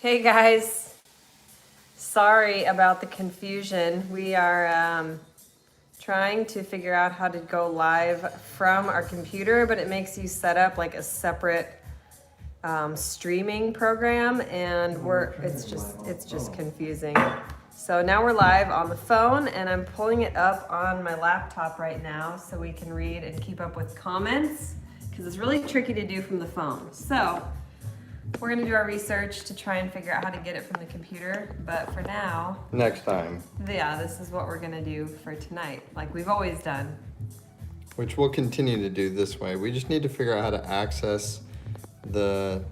Hey guys, sorry about the confusion. We are trying to figure out how to go live from our computer, but it makes you set up like a separate streaming program, and it's just confusing. So now we're live on the phone, and I'm pulling it up on my laptop right now so we can read and keep up with comments, because it's really tricky to do from the phone. So we're gonna do our research to try and figure out how to get it from the computer, but for now, next time. Yeah, this is what we're gonna do for tonight, like we've always done. Which we'll continue to do this way. We just need to figure out how to access the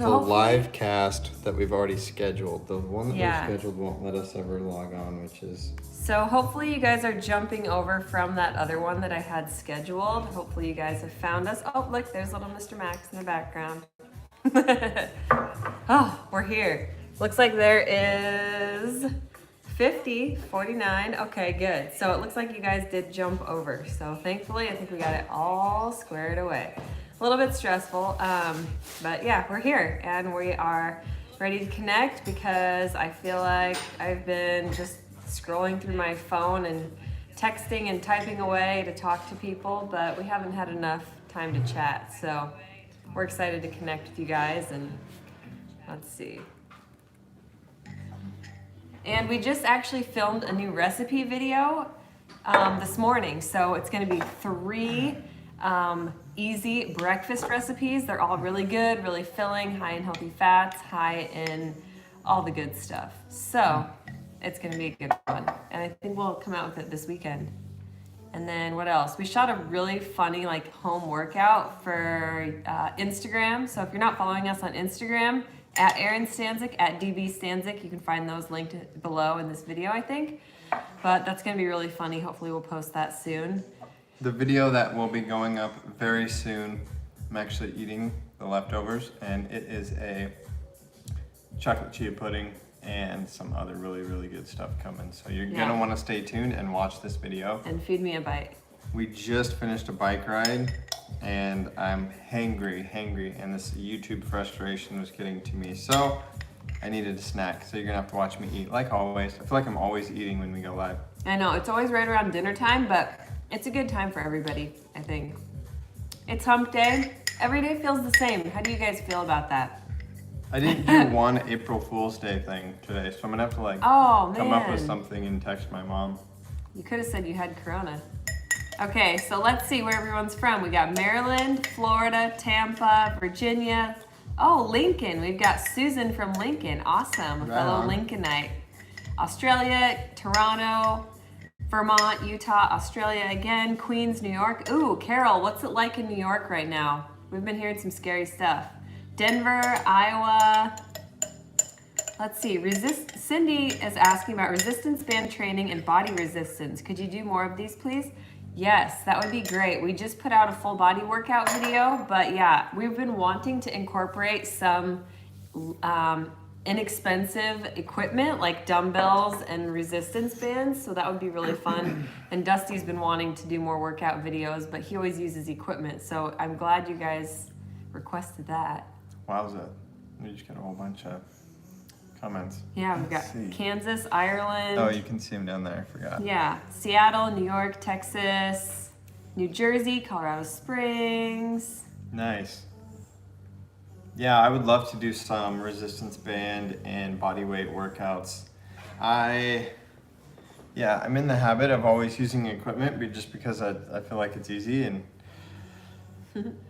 live cast that we've already scheduled. The one that we scheduled won't let us ever log on, which is... So hopefully you guys are jumping over from that other one that I had scheduled. Hopefully you guys have found us. Oh, look, there's little Mr. Max in the background. Oh, we're here. Looks like there is 50, 49. Okay, good. So it looks like you guys did jump over. So thankfully, I think we got it all squared away. A little bit stressful, but yeah, we're here and we are ready to connect because I feel like I've been just scrolling through my phone and texting and typing away to talk to people, but we haven't had enough time to chat. So we're excited to connect with you guys, and let's see. And we just actually filmed a new recipe video this morning. So it's gonna be 3 easy breakfast recipes. They're all really good, really filling, high in healthy fats, high in all the good stuff. So it's gonna be a good one. And I think we'll come out with it this weekend. And then what else? We shot a really funny like home workout for Instagram. So if you're not following us on Instagram, at Erin Stanzik, at DB Stanzik, you can find those linked below in this video, I think. But that's gonna be really funny. Hopefully we'll post that soon. The video that will be going up very soon, I'm actually eating the leftovers, and it is a chocolate chia pudding and some other really, really good stuff coming. So you're gonna wanna stay tuned and watch this video. And feed me a bite. We just finished a bike ride and I'm hangry, and this YouTube frustration was getting to me. So I needed a snack, so you're gonna have to watch me eat, like always. I feel like I'm always eating when we go live. I know, it's always right around dinner time, but it's a good time for everybody, I think. It's hump day. Every day feels the same. How do you guys feel about that? I didn't do one April Fool's Day thing today, so I'm gonna have to like come up with something and text my mom. You could have said you had Corona. Okay, so let's see where everyone's from. We got Maryland, Florida, Tampa, Virginia. Oh, Lincoln. We've got Susan from Lincoln. Awesome, a fellow Lincolnite. Australia, Toronto, Vermont, Utah, Australia again, Queens, New York. Ooh, Carol, what's it like in New York right now? We've been hearing some scary stuff. Denver, Iowa. Let's see, Cindy is asking about resistance band training and body resistance. Could you do more of these, please? Yes, that would be great. We just put out a full body workout video, but yeah, we've been wanting to incorporate some inexpensive equipment like dumbbells and resistance bands, so that would be really fun. And Dusty's been wanting to do more workout videos, but he always uses equipment, so I'm glad you guys requested that. Wowza. We just got a whole bunch of comments. Yeah, we've got Kansas, Ireland. Oh, you can see them down there, I forgot. Yeah, Seattle, New York, Texas, New Jersey, Colorado Springs. Nice. Yeah, I would love to do some resistance band and body weight workouts. I'm in the habit of always using equipment just because I feel like it's easy, and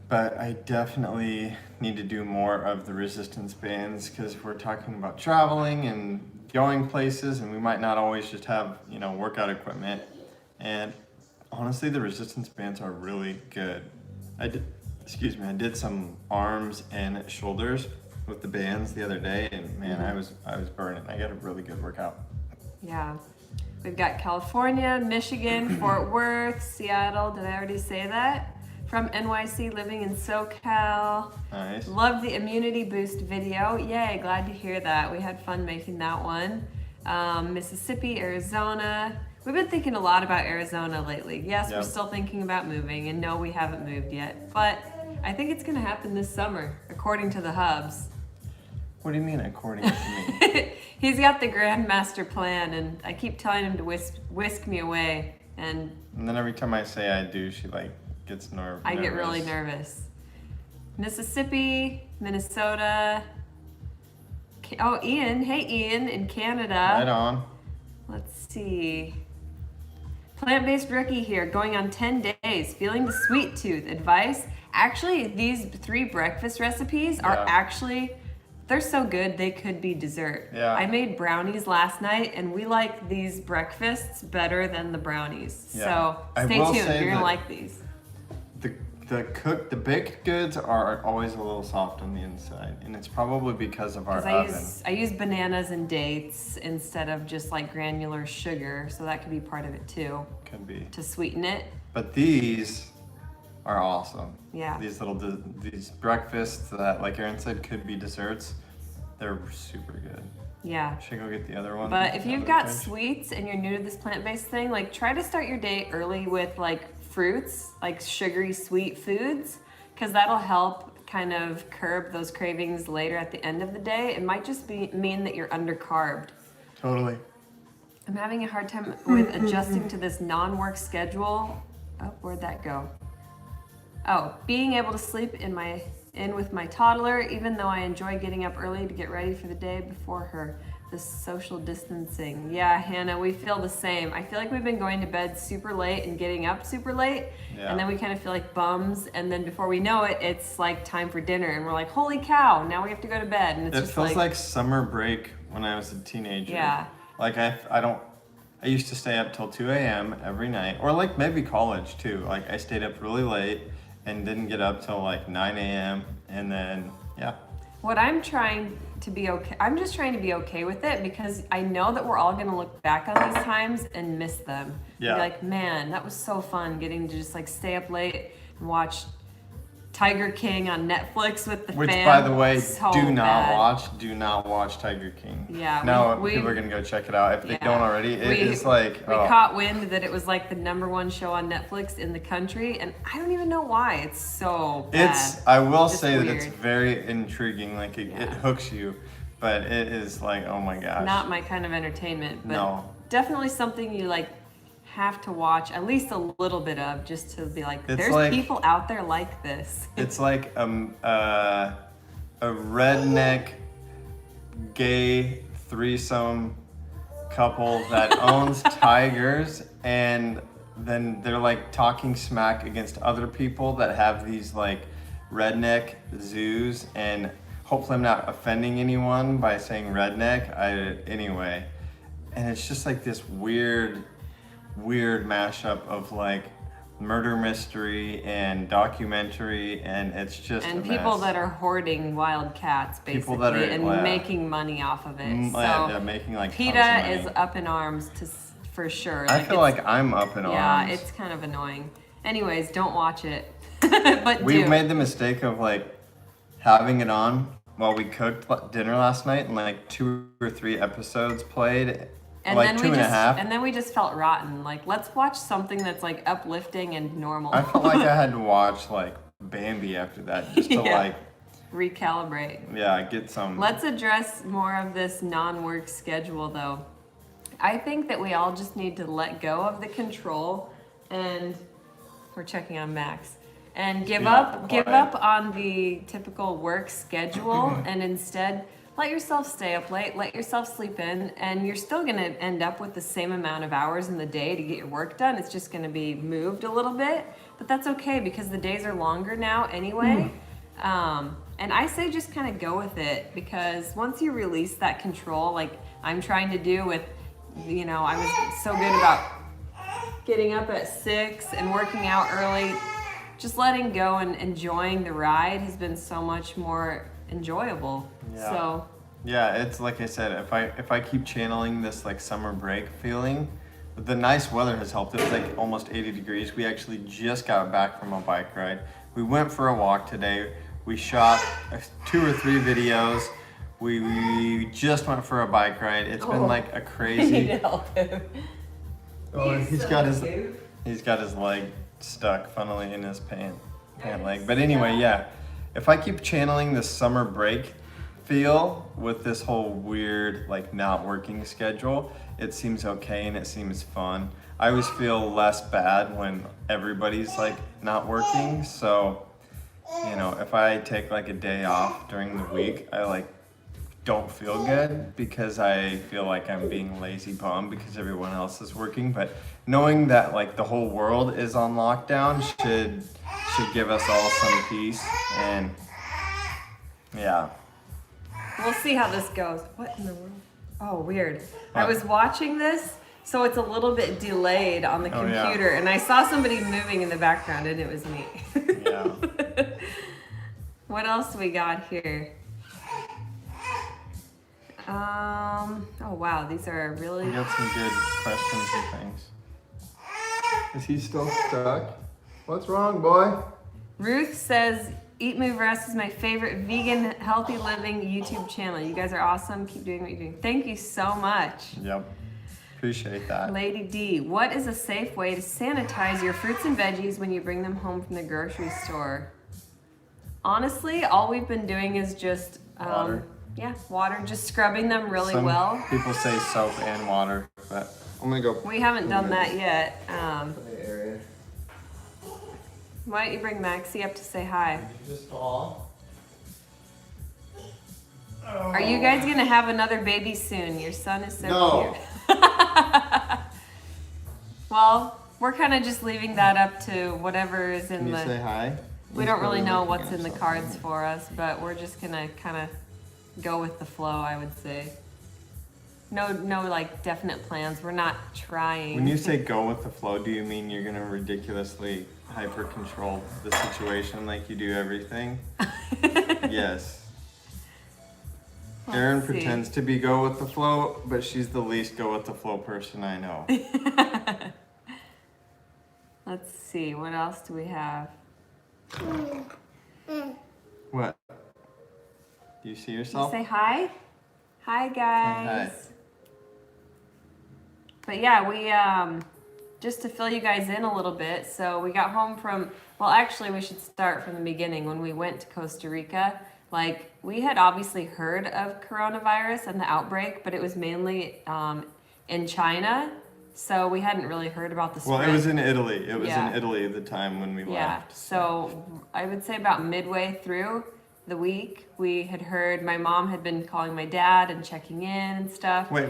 but I definitely need to do more of the resistance bands because we're talking about traveling and going places, and we might not always just have, workout equipment. And honestly, the resistance bands are really good. I did some arms and shoulders with the bands the other day, and man, I was burning. I got a really good workout. Yeah. We've got California, Michigan, Fort Worth, Seattle. Did I already say that? From NYC, living in SoCal. Nice. Love the immunity boost video. Yay, glad to hear that. We had fun making that one. Mississippi, Arizona. We've been thinking a lot about Arizona lately. Yes, we're still thinking about moving, and no, we haven't moved yet. But I think it's gonna happen this summer, according to the hubs. What do you mean according to me? He's got the grand master plan, and I keep telling him to whisk me away, and then every time I say I do, she like gets nervous. I get really nervous. Mississippi, Minnesota. Oh, Ian. Hey, Ian in Canada. Right on. Let's see. Plant-based rookie here, going on 10 days, feeling the sweet tooth. Advice? Actually, these 3 breakfast recipes are actually, they're so good they could be dessert. Yeah. I made brownies last night, and we like these breakfasts better than the brownies. Yeah. So stay tuned. You're gonna like these. The baked goods are always a little soft on the inside, and it's probably because of our oven. I use bananas and dates instead of just like granular sugar, so that could be part of it too. Could be. To sweeten it. But these are awesome. Yeah. These breakfasts that, like Erin said, could be desserts. They're super good. Yeah. Should I go get the other one? But if you've got sweets and you're new to this plant-based thing, like try to start your day early with like fruits, like sugary sweet foods, because that'll help kind of curb those cravings later at the end of the day. It might just mean that you're undercarbed. Totally. I'm having a hard time with adjusting to this non-work schedule. Oh, where'd that go? Oh, being able to sleep in with my toddler, even though I enjoy getting up early to get ready for the day before her. This social distancing. Yeah, Hannah, we feel the same. I feel like we've been going to bed super late and getting up super late, and then we kind of feel like bums, and then before we know it, it's like time for dinner, and we're like, holy cow, now we have to go to bed, and it feels like summer break when I was a teenager. Yeah. Like I used to stay up till 2 a.m. every night, or like maybe college too. Like I stayed up really late and didn't get up till like 9 a.m. and then What I'm trying to be okay, I'm just trying to be okay with it, because I know that we're all gonna look back on these times and miss them. Yeah. Be like, man, that was so fun getting to just like stay up late and watch Tiger King on Netflix with the fam. Which, by the way, So do bad. not watch Tiger King. Yeah, Now people are gonna go check it out if they don't already. It's like we caught wind that it was like the #1 show on Netflix in the country, and I don't even know why. It's so bad. I will Just say that weird. it's very intriguing. Like it hooks you, but it is like, oh my gosh. Not my kind of entertainment, but No. definitely something you like have to watch at least a little bit of, just to be like, It's there's like- people out there like this. It's like a redneck gay threesome couple that owns tigers, and then they're like talking smack against other people that have these like redneck zoos, and hopefully I'm not offending anyone by saying redneck. Anyway, and it's just like this weird mashup of like murder mystery and documentary, and it's just And a people mess. that are hoarding wild cats, basically, People that are- and yeah. making money off of it. Yeah, making like tons of PETA money. is up in arms for sure. I feel it's- like I'm up in yeah, arms. it's kind of annoying. Anyways, don't watch it. But We've do. made the mistake of like having it on while we cooked dinner last night, and like 2 or 3 episodes played. And like then 2 we and just a half. and then we just felt rotten. Like, let's watch something that's like uplifting and normal. I felt like I had to watch like Bambi after that just to like recalibrate. get some. Let's address more of this non-work schedule though. I think that we all just need to let go of the control, and we're checking on Max, and give up on the typical work schedule and instead let yourself stay up late, let yourself sleep in, and you're still gonna end up with the same amount of hours in the day to get your work done. It's just gonna be moved a little bit, but that's okay because the days are longer now anyway. And I say just kind of go with it, because once you release that control, like I'm trying to do with, I was so good about getting up at 6 and working out early, just letting go and enjoying the ride has been so much more enjoyable. Yeah. So Yeah, it's like I said, if I keep channeling this like summer break feeling, the nice weather has helped. It's like almost 80 degrees. We actually just got back from a bike ride. We went for a walk today. We shot 2 or 3 videos. We just went for a bike ride. It's been like a I crazy. need to help him. Oh, he's got his leg stuck, funnily, in his pant leg. But anyway, yeah. If I keep channeling this summer break feel with this whole weird, like, not working schedule, it seems okay and it seems fun. I always feel less bad when everybody's like not working. So, you know, if I take like a day off during the week, I like don't feel good because I feel like I'm being lazy bum because everyone else is working. But knowing that like the whole world is on lockdown should give us all some peace. And yeah. We'll see how this goes. What in the world? Oh, weird. I What? was watching this, so it's a little bit delayed on the Oh, yeah. computer, and I saw somebody moving in the background, and it was me. Yeah. What else we got here? Oh wow, these are really... We got some good questions and things. Is he still stuck? What's wrong, boy? Ruth says, EatMoveRest is my favorite vegan, healthy living YouTube channel. You guys are awesome. Keep doing what you're doing. Thank you so much. Yep. Appreciate that. Lady D, what is a safe way to sanitize your fruits and veggies when you bring them home from the grocery store? Honestly, all we've been doing is just Water. Yeah, water, just scrubbing them really Some well. people say soap and water, but I'm gonna go. We haven't done that yet. The area. Why don't you bring Maxie up to say hi? Did you just fall? Are you guys gonna have another baby soon? Your son is so No. cute. Well, we're kind of just leaving that up to whatever is in Can you the... say hi? We don't really know what's in the cards for us, but we're just gonna kind of go with the flow, I would say. No like definite plans. We're not trying. When you say go with the flow, do you mean you're gonna ridiculously hyper control the situation like you do everything? Yes. Erin Let's see. pretends to be go with the flow, but she's the least go with the flow person I know. Let's see, what else do we have? What? Do you see You yourself? say hi? Hi, guys. Hi. But yeah, we, just to fill you guys in a little bit, so we got home from, well, actually we should start from the beginning. When we went to Costa Rica, like, we had obviously heard of coronavirus and the outbreak, but it was mainly in China, so we hadn't really heard about the spread. Well, it was in Italy. It was Yeah. in Italy at the time when we Yeah, left. so I would say about midway through the week, we had heard, my mom had been calling my dad and checking in and stuff. Wait.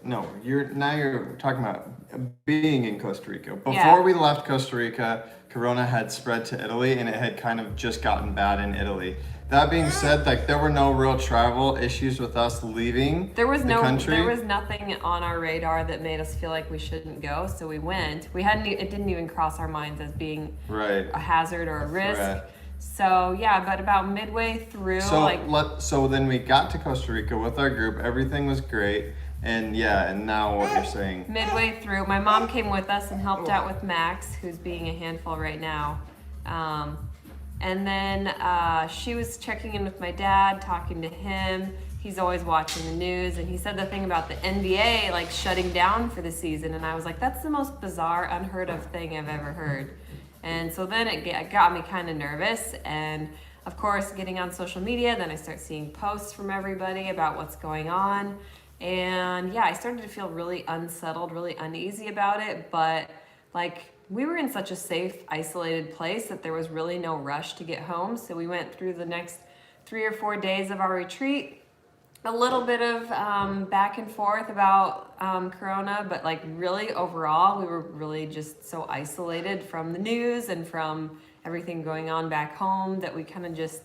No, you're talking about being in Costa Rica. Before Yeah. we left Costa Rica, Corona had spread to Italy and it had kind of just gotten bad in Italy. That being said, like, there were no real travel issues with us leaving There was the country. There was nothing on our radar that made us feel like we shouldn't go, so we went. It didn't even cross our minds as being Right. a hazard or a risk. Correct. So yeah, but about midway through, So then we got to Costa Rica with our group. Everything was great. And yeah, and now what you're saying. midway through, my mom came with us and helped out with Max, who's being a handful right now. And then she was checking in with my dad, talking to him. He's always watching the news, and he said the thing about the NBA like shutting down for the season, and I was like, that's the most bizarre, unheard of thing I've ever heard. And so then it got me kind of nervous, and of course getting on social media, then I start seeing posts from everybody about what's going on. And yeah, I started to feel really unsettled, really uneasy about it, but like we were in such a safe, isolated place that there was really no rush to get home. So we went through the next 3 or 4 days of our retreat, a little bit of back and forth about Corona, but like really overall, we were really just so isolated from the news and from everything going on back home that we kind of just,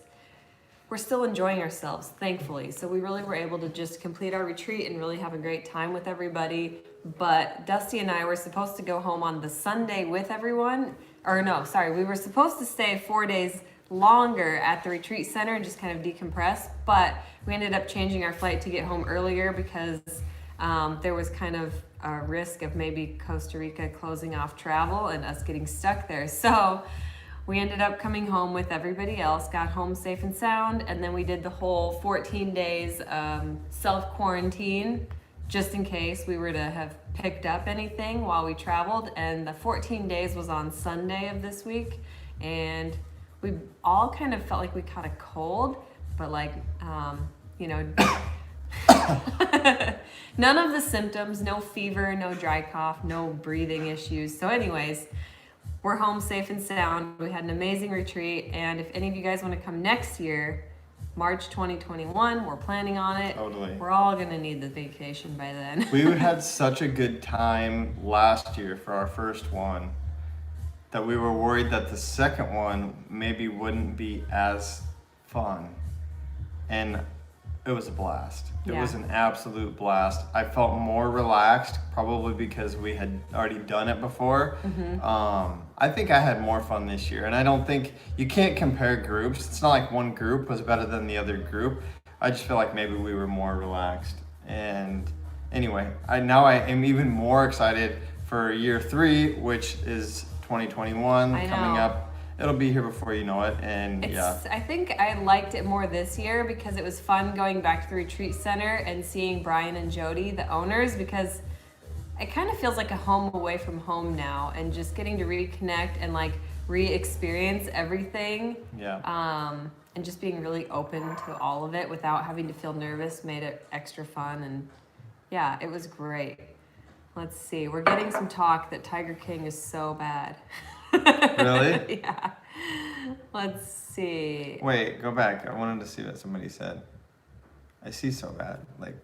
we're still enjoying ourselves, thankfully. So we really were able to just complete our retreat and really have a great time with everybody. But Dusty and I were supposed to go home on the Sunday with everyone. Or no, sorry, we were supposed to stay 4 days longer at the retreat center and just kind of decompress. But we ended up changing our flight to get home earlier because there was kind of a risk of maybe Costa Rica closing off travel and us getting stuck there. So we ended up coming home with everybody else, got home safe and sound, and then we did the whole 14 days self-quarantine just in case we were to have picked up anything while we traveled. And the 14 days was on Sunday of this week, and we all kind of felt like we caught a cold, but like, none of the symptoms, no fever, no dry cough, no breathing issues. So anyways, we're home safe and sound. We had an amazing retreat, and if any of you guys want to come next year, March 2021, we're planning on it. Totally. We're all gonna need the vacation by then. We had such a good time last year for our first one that we were worried that the second one maybe wouldn't be as fun. And it was a blast. It was an absolute blast. I felt more relaxed, probably because we had already done it before. I think I had more fun this year, and I don't think you can't compare groups. It's not like one group was better than the other group. I just feel like maybe we were more relaxed. And anyway, I am even more excited for year 3, which is 2021 coming up. It'll be here before you know it, and I think I liked it more this year because it was fun going back to the retreat center and seeing Brian and Jody, the owners, because it kind of feels like a home away from home now, and just getting to reconnect and like re-experience everything. And just being really open to all of it without having to feel nervous made it extra fun, and it was great. Let's see, we're getting some talk that Tiger King is so bad. Really? Yeah. Let's see. Wait, go back. I wanted to see what somebody said. I see so bad. Like,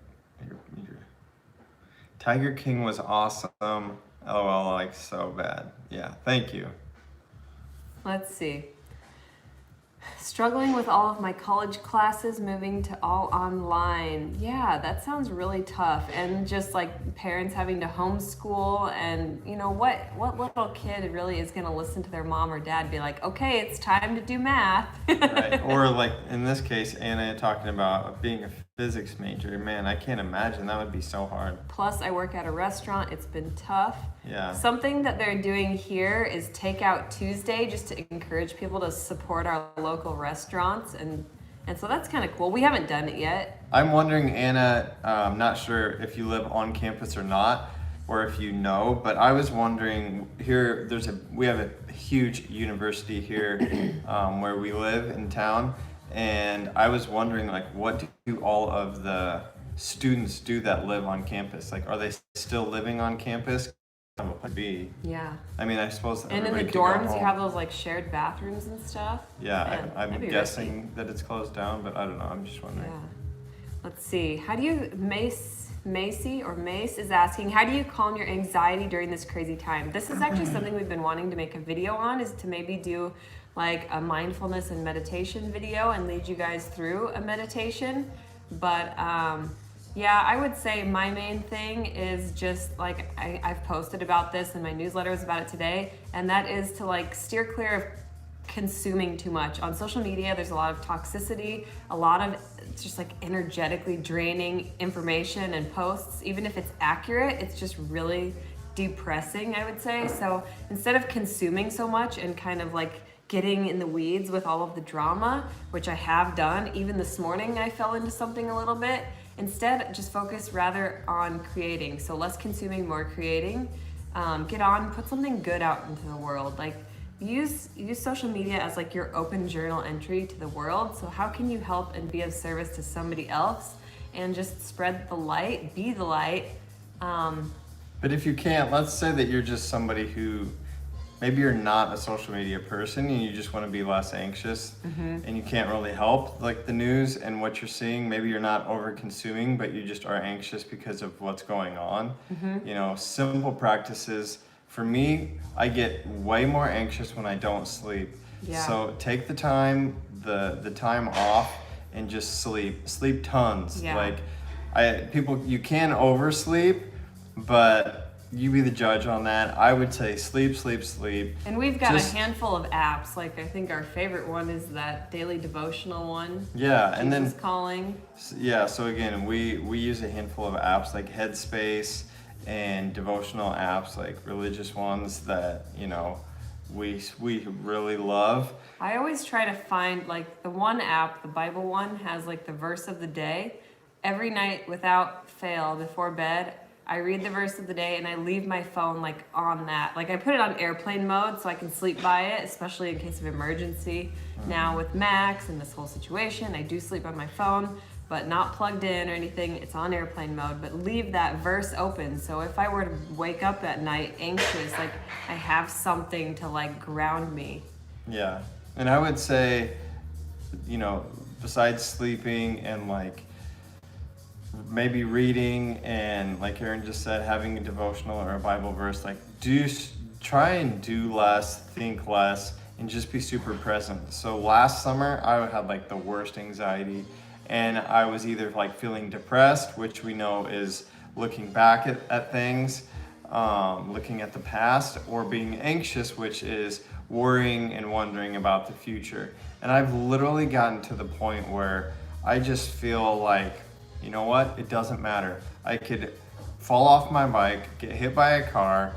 Tiger King was awesome. LOL, like so bad. Yeah, thank you. Let's see. Struggling with all of my college classes, moving to all online. Yeah, that sounds really tough. And just like parents having to homeschool, and what little kid really is going to listen to their mom or dad be like, okay, it's time to do math. Right. Or like in this case, Anna talking about being a physics major. Man, I can't imagine. That would be so hard. Plus, I work at a restaurant. It's been tough. Yeah. Something that they're doing here is Takeout Tuesday, just to encourage people to support our local restaurants, and so that's kind of cool. We haven't done it yet. I'm wondering, Anna, I'm not sure if you live on campus or not, or if you know, but I was wondering, here we have a huge university here where we live in town, and I was wondering, like, what do all of the students do that live on campus? Like, are they still living on campus? Would be. Yeah. I mean, I suppose. And in the dorms, you have those like shared bathrooms and stuff. Yeah, I'm guessing that it's closed down, but I don't know. I'm just wondering. Yeah. Let's see. How do you Mace is asking, how do you calm your anxiety during this crazy time? This is actually something we've been wanting to make a video on, is to maybe do like a mindfulness and meditation video and lead you guys through a meditation. But yeah, I would say my main thing is just like I've posted about this in my newsletters about it today, and that is to like steer clear of consuming too much. On social media, there's a lot of toxicity, a lot of just like energetically draining information and posts. Even if it's accurate, it's just really depressing, I would say. So instead of consuming so much and kind of like getting in the weeds with all of the drama, which I have done, even this morning I fell into something a little bit. Instead, just focus rather on creating. So less consuming, more creating. Get on, put something good out into the world. Like use social media as like your open journal entry to the world. So how can you help and be of service to somebody else, and just spread the light, be the light. But if you can't, let's say that you're just somebody who maybe you're not a social media person and you just want to be less anxious, and you can't really help like the news and what you're seeing. Maybe you're not over consuming, but you just are anxious because of what's going on. You know, simple practices. For me, I get way more anxious when I don't sleep. Yeah. So take the time off and just sleep tons. Yeah. Like you can oversleep, but you be the judge on that. I would say sleep. And we've got a handful of apps. Like I think our favorite one is that daily devotional one. Yeah, Jesus and then calling. Yeah, so again, we use a handful of apps like Headspace and devotional apps, like religious ones that, you know, we really love. I always try to find like the one app, the Bible one, has like the verse of the day. Every night without fail before bed, I read the verse of the day and I leave my phone like on that. Like I put it on airplane mode so I can sleep by it, especially in case of emergency. Now with Max and this whole situation, I do sleep on my phone. but not plugged in or anything. It's on airplane mode, but leave that verse open. So if I were to wake up at night anxious, like I have something to like ground me. Yeah. And I would say, besides sleeping and like maybe reading and like Erin just said, having a devotional or a Bible verse, like try and do less, think less, and just be super present. So last summer I had like the worst anxiety, and I was either like feeling depressed, which we know is looking back at things, looking at the past, or being anxious, which is worrying and wondering about the future. And I've literally gotten to the point where I just feel like, you know what, it doesn't matter. I could fall off my bike, get hit by a car,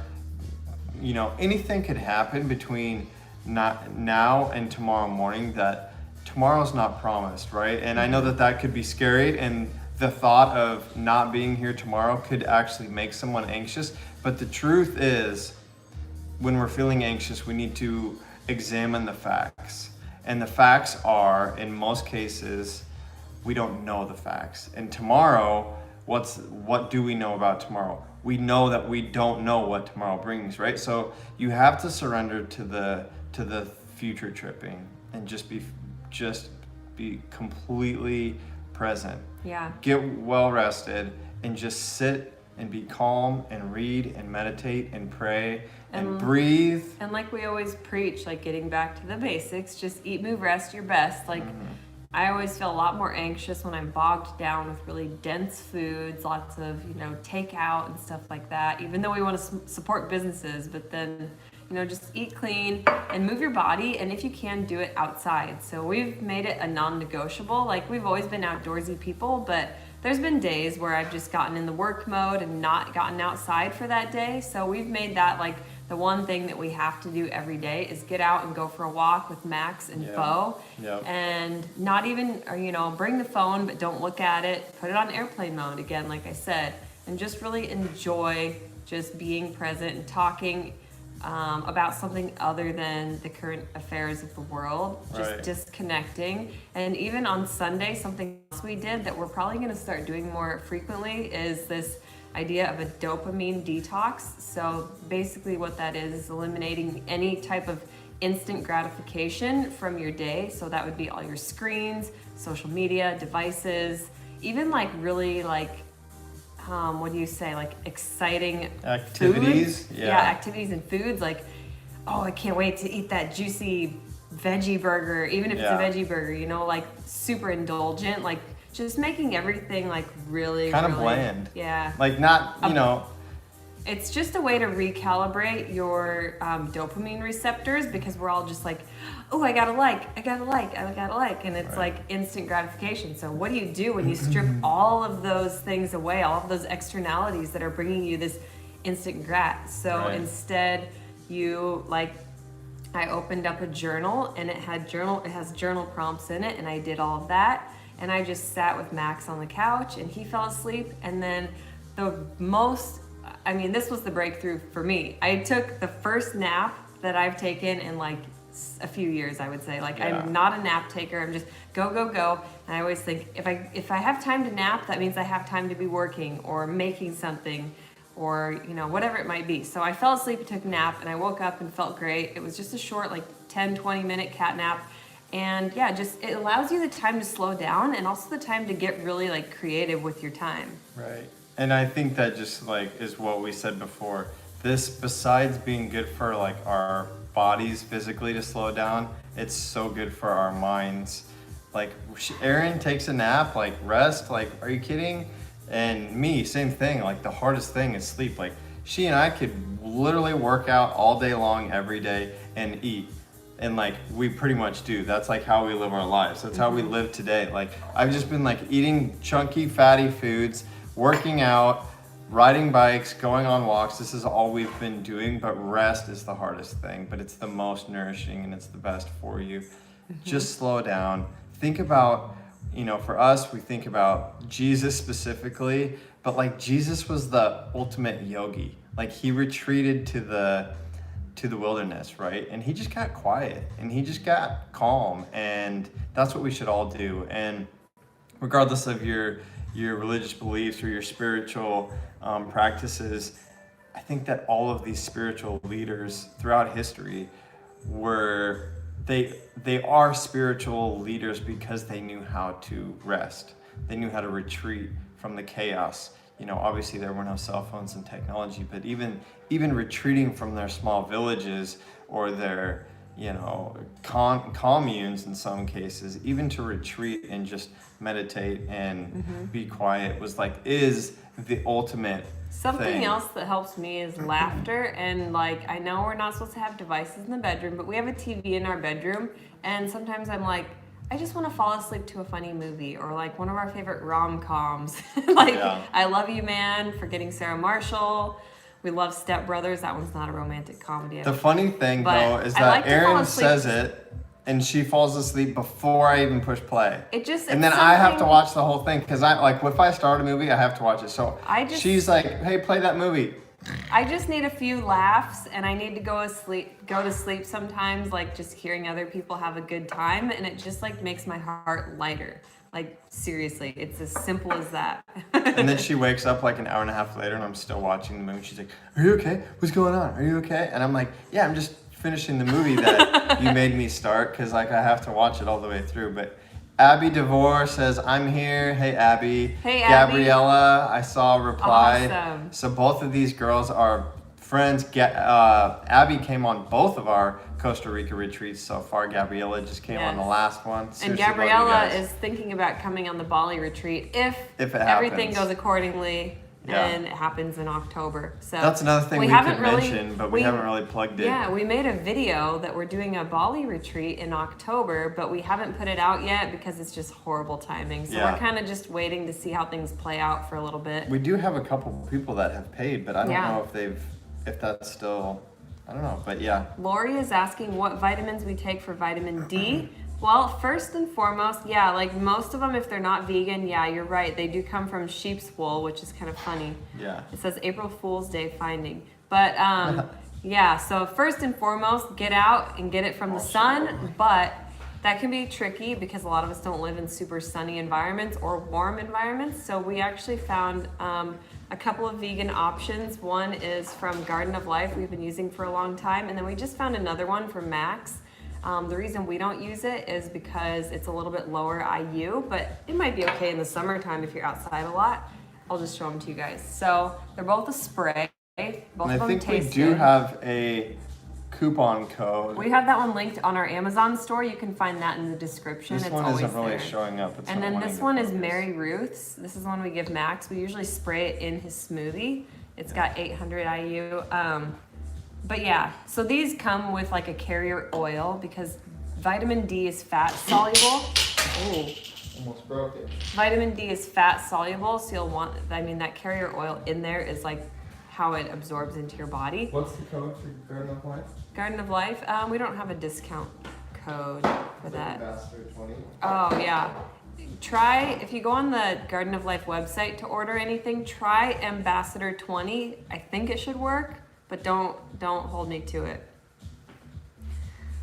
anything could happen between not now and tomorrow morning, that tomorrow's not promised, right? And I know that could be scary, and the thought of not being here tomorrow could actually make someone anxious. But the truth is, when we're feeling anxious, we need to examine the facts. And the facts are, in most cases, we don't know the facts. And tomorrow, what do we know about tomorrow? We know that we don't know what tomorrow brings, right? So you have to surrender to the future tripping and just be completely present. Yeah. Get well rested and just sit and be calm and read and meditate and pray and breathe. And like we always preach, like getting back to the basics, just eat, move, rest your best. Like I always feel a lot more anxious when I'm bogged down with really dense foods, lots of, takeout and stuff like that, even though we want to support businesses, but then, just eat clean and move your body. And if you can, do it outside. So we've made it a non-negotiable. Like we've always been outdoorsy people, but there's been days where I've just gotten in the work mode and not gotten outside for that day. So we've made that like the one thing that we have to do every day is get out and go for a walk with Max and Bo. Yep. And not even, bring the phone, but don't look at it. Put it on airplane mode again, like I said, and just really enjoy just being present and talking about something other than the current affairs of the world, just disconnecting. And even on Sunday, something else we did that we're probably going to start doing more frequently is this idea of a dopamine detox. So basically what that is eliminating any type of instant gratification from your day. So that would be all your screens, social media, devices, even like really like like exciting activities. Foods. Yeah, activities and foods. Like, I can't wait to eat that juicy veggie burger, even if it's a veggie burger, like super indulgent, like just making everything like really kind of bland. Yeah. Like not, It's just a way to recalibrate your dopamine receptors, because we're all just like, I gotta like. And it's like instant gratification. So what do you do when you strip all of those things away, all of those externalities that are bringing you this instant grat? So instead I opened up a journal, and it has journal prompts in it, and I did all of that. And I just sat with Max on the couch, and he fell asleep. And then this was the breakthrough for me. I took the first nap that I've taken in like a few years, I would say. I'm not a nap taker. I'm just go. And I always think if I have time to nap, that means I have time to be working or making something or, whatever it might be. So I fell asleep and took a nap, and I woke up and felt great. It was just a short, 10, 20-minute cat nap. And it allows you the time to slow down and also the time to get really creative with your time. Right. And I think that just is what we said before. This, besides being good for our bodies physically to slow down, it's so good for our minds. Erin takes a nap, rest, are you kidding? And me, same thing. The hardest thing is sleep. She and I could literally work out all day long every day and eat. And we pretty much do. That's how we live our lives. That's how we live today. I've just been eating chunky, fatty foods, working out, riding bikes, going on walks. This is all we've been doing, but rest is the hardest thing, but it's the most nourishing and it's the best for you. Just slow down. Think about, for us, we think about Jesus specifically, but Jesus was the ultimate yogi. He retreated to the wilderness, right? And he just got quiet and he just got calm, and that's what we should all do. And regardless of your religious beliefs or your spiritual practices, I think that all of these spiritual leaders throughout history they are spiritual leaders because they knew how to rest. They knew how to retreat from the chaos. Obviously there were no cell phones and technology, but even retreating from their small villages or their communes in some cases, even to retreat and just meditate and be quiet is the ultimate Something thing. else that helps me is laughter. And I know we're not supposed to have devices in the bedroom, but we have a TV in our bedroom, and sometimes I'm like, I just want to fall asleep to a funny movie or one of our favorite rom-coms. I Love You Man, Forgetting Sarah Marshall. We love Step Brothers. That one's not a romantic comedy. The funny thing though is I that like to fall Erin asleep. says it and she falls asleep before I even push play. And then I have to watch the whole thing because if I start a movie, I have to watch it. So she's like, "Hey, play that movie." I just need a few laughs, and I need to go to sleep sometimes, just hearing other people have a good time, and it just makes my heart lighter. Seriously, it's as simple as that. And then she wakes up an hour and a half later and I'm still watching the movie. She's like, "Are you okay? What's going on? Are you okay?" And I'm like, "Yeah, I'm just finishing the movie that you made me start because I have to watch it all the way through." But Abby DeVore says, "I'm here." Hey, Abby. Hey, Abby. Gabriella, I saw replied. Awesome. So both of these girls are friends. Abby came on both of our Costa Rica retreats so far. Gabriella just came on the last one. And Seriously, love you Gabriella guys. is thinking about coming on the Bali retreat if happens. everything goes accordingly. Yeah. And it happens in October. So that's another thing we could mention, but we haven't really plugged in. Yeah, we made a video that we're doing a Bali retreat in October, but we haven't put it out yet because it's just horrible timing. So we're kind of just waiting to see how things play out for a little bit. We do have a couple people that have paid, but I don't know if that's still, I don't know, but yeah. Lori is asking what vitamins we take for vitamin D. Well, first and foremost, most of them, if they're not vegan, you're right. They do come from sheep's wool, which is kind of funny. Yeah. It says April Fool's Day finding. But so first and foremost, get out and get it from the sun. But that can be tricky because a lot of us don't live in super sunny environments or warm environments. So we actually found a couple of vegan options. One is from Garden of Life we've been using for a long time. And then we just found another one from Max. The reason we don't use it is because it's a little bit lower IU, but it might be okay in the summertime if you're outside a lot. I'll just show them to you guys. So they're both a spray. Both of them taste good. I think we do have a coupon code. We have that one linked on our Amazon store. You can find that in the description. This one isn't really showing up. And then this one is Mary Ruth's. This is one we give Max. We usually spray it in his smoothie. It's got 800 IU. But so these come with a carrier oil because vitamin D is fat soluble. Ooh. Almost broke it. Vitamin D is fat soluble, so you'll want, that carrier oil in there is how it absorbs into your body. What's the code for Garden of Life? Garden of Life, we don't have a discount code for that. Ambassador 20. Oh yeah. Try, if you go on the Garden of Life website to order anything, try Ambassador 20. I think it should work. But don't hold me to it.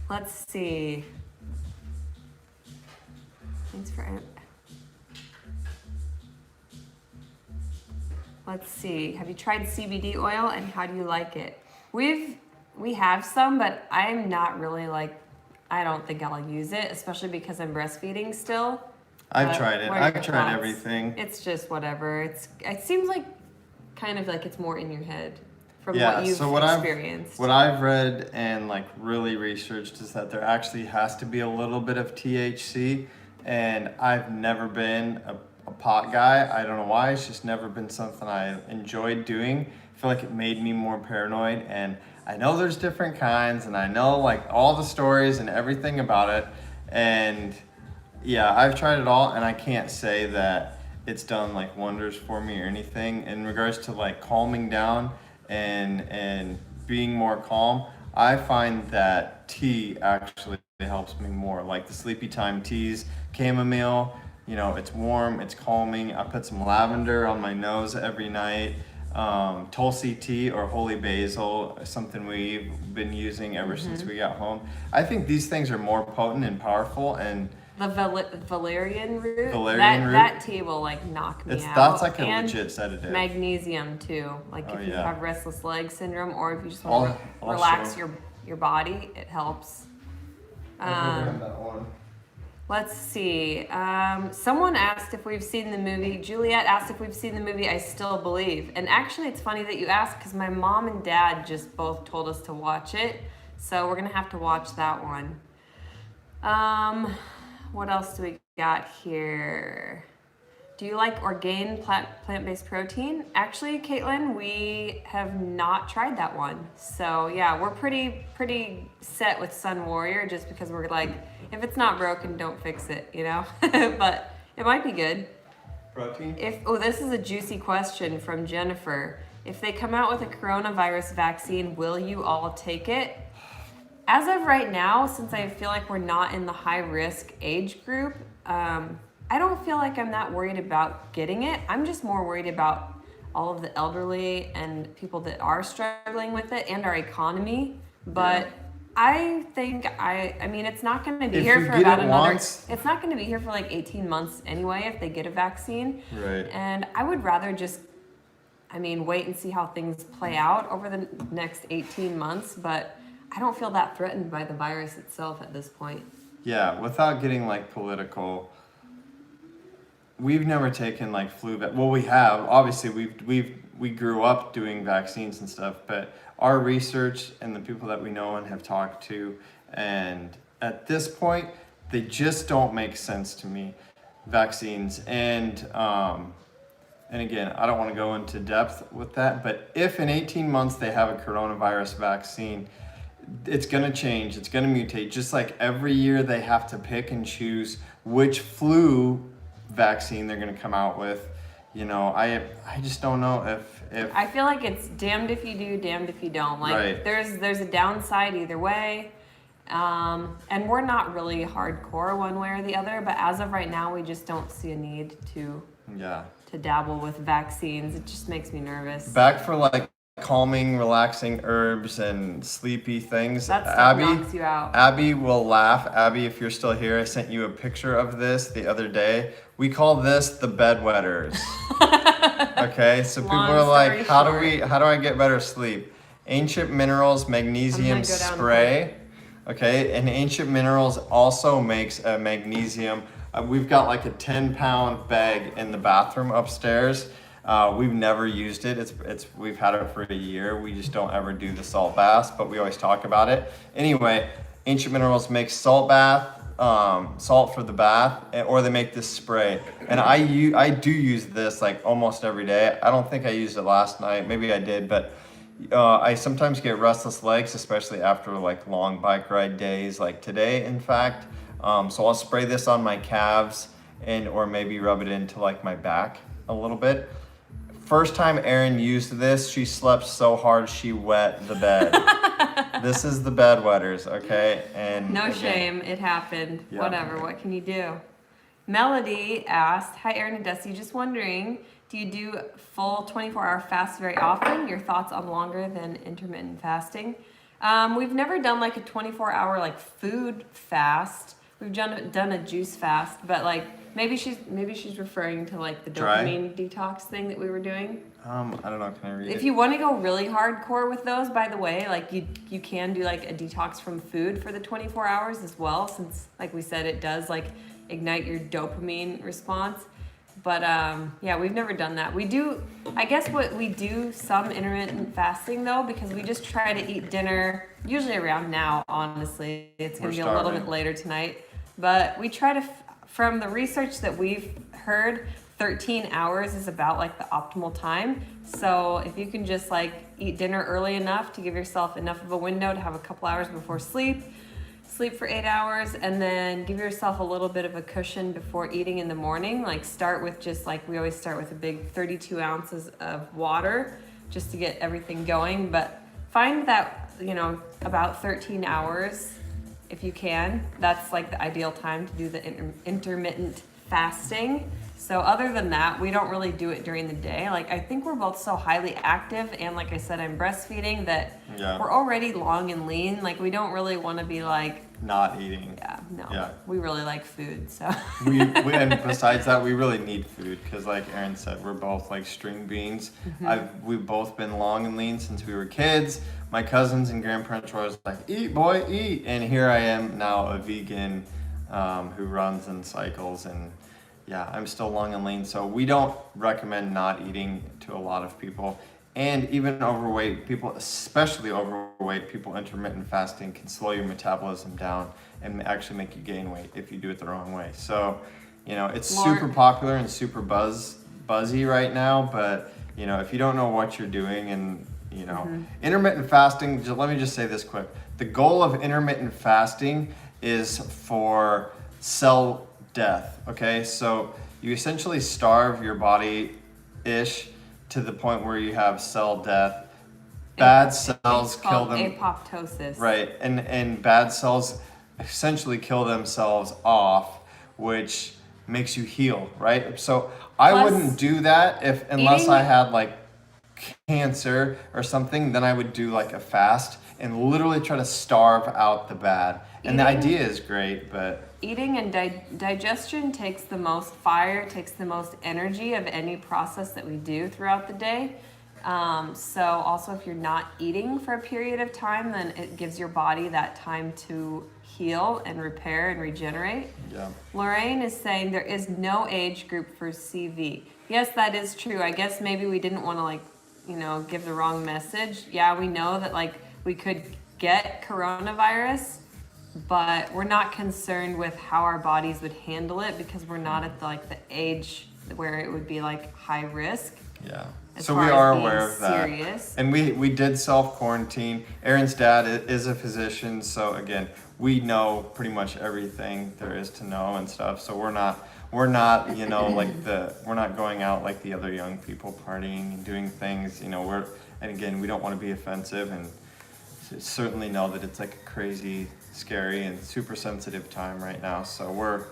Let's see. Thanks for. Let's see. Have you tried CBD oil and how do you like it? We have some, but I'm not really I don't think I'll use it, especially because I'm breastfeeding still. I've tried it. I've tried everything. It's just whatever. It seems kind of it's more in your head. From what you've experienced. What I've read and really researched is that there actually has to be a little bit of THC, and I've never been a pot guy. I don't know why. It's just never been something I enjoyed doing. I feel like it made me more paranoid, and I know there's different kinds, and I know all the stories and everything about it, and I've tried it all, and I can't say that it's done wonders for me or anything in regards to calming down and being more calm. I find that tea actually helps me more, the sleepy time teas, chamomile, it's warm, it's calming. I put some lavender on my nose every night. Tulsi tea or holy basil, something we've been using ever since we got home. I think these things are more potent and powerful, and The valerian root. Valerian root? That tea will like knock me out. That's like a and legit sedative. Magnesium too. Like if you have restless leg syndrome, or if you just want to relax your body, it helps. Let's see. Someone asked if we've seen the movie. Juliet asked if we've seen the movie I Still Believe. And actually, it's funny that you asked because my mom and dad just both told us to watch it. So we're going to have to watch that one. What else do we got here? Do you like Orgain plant-based protein? Actually, Caitlin, we have not tried that one. So yeah, we're pretty set with Sun Warrior just because we're like, if it's not broken, don't fix it, you know? But it might be good. Protein? This is a juicy question from Jennifer. If they come out with a coronavirus vaccine, will you all take it? As of right now, since I feel like we're not in the high risk age group, I don't feel like I'm that worried about getting it. I'm just more worried about all of the elderly and people that are struggling with it and our economy. But I think I mean, it's not going to be here for about another. It's not going to be here for like 18 months anyway if they get a vaccine. Right. And I would rather just, wait and see how things play out over the next 18 months. But I don't feel that threatened by the virus itself at this point. Yeah, without getting like political, we've never taken like flu. Well, we have. Obviously, we grew up doing vaccines and stuff, but our research and the people that we know and have talked to, and at this point, they just don't make sense to me. Vaccines and again, I don't want to go into depth with that, but if in 18 months they have a coronavirus vaccine, it's going to change. It's going to mutate. Just like every year they have to pick and choose which flu vaccine they're going to come out with. You know, I just don't know if I feel like it's damned if you do, damned if you don't. Like right. there's a downside either way. And we're not really hardcore one way or the other, but as of right now we just don't see a need to dabble with vaccines. It just makes me nervous. Back for like calming, relaxing herbs and sleepy things. That stuff knocks you out. Abby will laugh. Abby, if you're still here, I sent you a picture of this the other day. We call this the bedwetters. Okay, so people are like, how do I get better sleep? Ancient Minerals magnesium spray. Okay, and Ancient Minerals also makes a magnesium. We've got like a 10-pound bag in the bathroom upstairs. We've never used it. We've had it for a year. We just don't ever do the salt baths, but we always talk about it. Anyway, Ancient Minerals makes salt for the bath, or they make this spray. And I do use this like almost every day. I don't think I used it last night. Maybe I did, but I sometimes get restless legs, especially after like long bike ride days, like today, in fact. So I'll spray this on my calves or maybe rub it into like my back a little bit. First time Erin used this, she slept so hard she wet the bed. This is the bedwetters, okay? And no shame, it happened. Yeah. Whatever, what can you do? Melody asked, hi Erin and Dusty, just wondering, do you do full 24-hour fasts very often? Your thoughts on longer than intermittent fasting? We've never done like a 24-hour like food fast. We've done a juice fast, but like maybe she's referring to like the dopamine detox thing that we were doing. I don't know. Can I read it? If you want to go really hardcore with those, by the way, like you can do like a detox from food for the 24 hours as well, since like we said, it does like ignite your dopamine response. But yeah, we've never done that. We do, I guess what we do some intermittent fasting though, because we just try to eat dinner usually around now, honestly. It's going to be a little bit later tonight. But we try to, from the research that we've heard, 13 hours is about like the optimal time. So if you can just like eat dinner early enough to give yourself enough of a window to have a couple hours before sleep for 8 hours, and then give yourself a little bit of a cushion before eating in the morning. Like start with just like, we always start with a big 32 ounces of water just to get everything going. But find that, about 13 hours if you can. That's like the ideal time to do the intermittent fasting. So other than that, we don't really do it during the day. Like I think we're both so highly active, and like I said, I'm breastfeeding, that we're already long and lean. Like we don't really want to be like not eating. Yeah, no. Yeah. We really like food, so. And besides that, we really need food because, like Erin said, we're both like string beans. We've both been long and lean since we were kids. My cousins and grandparents were always like, "Eat, boy, eat," and here I am now, a vegan who runs and cycles, and yeah, I'm still long and lean. So we don't recommend not eating to a lot of people. And even overweight people, especially overweight people, intermittent fasting can slow your metabolism down and actually make you gain weight if you do it the wrong way. So, it's super popular and super buzzy right now, but, if you don't know what you're doing and, intermittent fasting, let me just say this quick. The goal of intermittent fasting is for cell death, okay? So you essentially starve your body-ish to the point where you have cell death. Bad cells kill them. Apoptosis. Right, and bad cells essentially kill themselves off, which makes you heal, right? So I wouldn't do that unless I had like cancer or something. Then I would do like a fast and literally try to starve out the bad. And the idea is great, but eating and digestion takes the most fire, takes the most energy of any process that we do throughout the day. So also if you're not eating for a period of time, then it gives your body that time to heal and repair and regenerate. Yeah. Lorraine is saying there is no age group for CV. Yes, that is true. I guess maybe we didn't want to give the wrong message. Yeah, we know that we could get coronavirus, but we're not concerned with how our bodies would handle it because we're not at the age where it would be high risk. Yeah. So we are aware of that. Serious. And we did self-quarantine. Erin's dad is a physician, so again, we know pretty much everything there is to know and stuff. So we're not we're not going out like the other young people partying and doing things, and again, we don't want to be offensive and certainly know that it's like a crazy, scary, and super sensitive time right now. So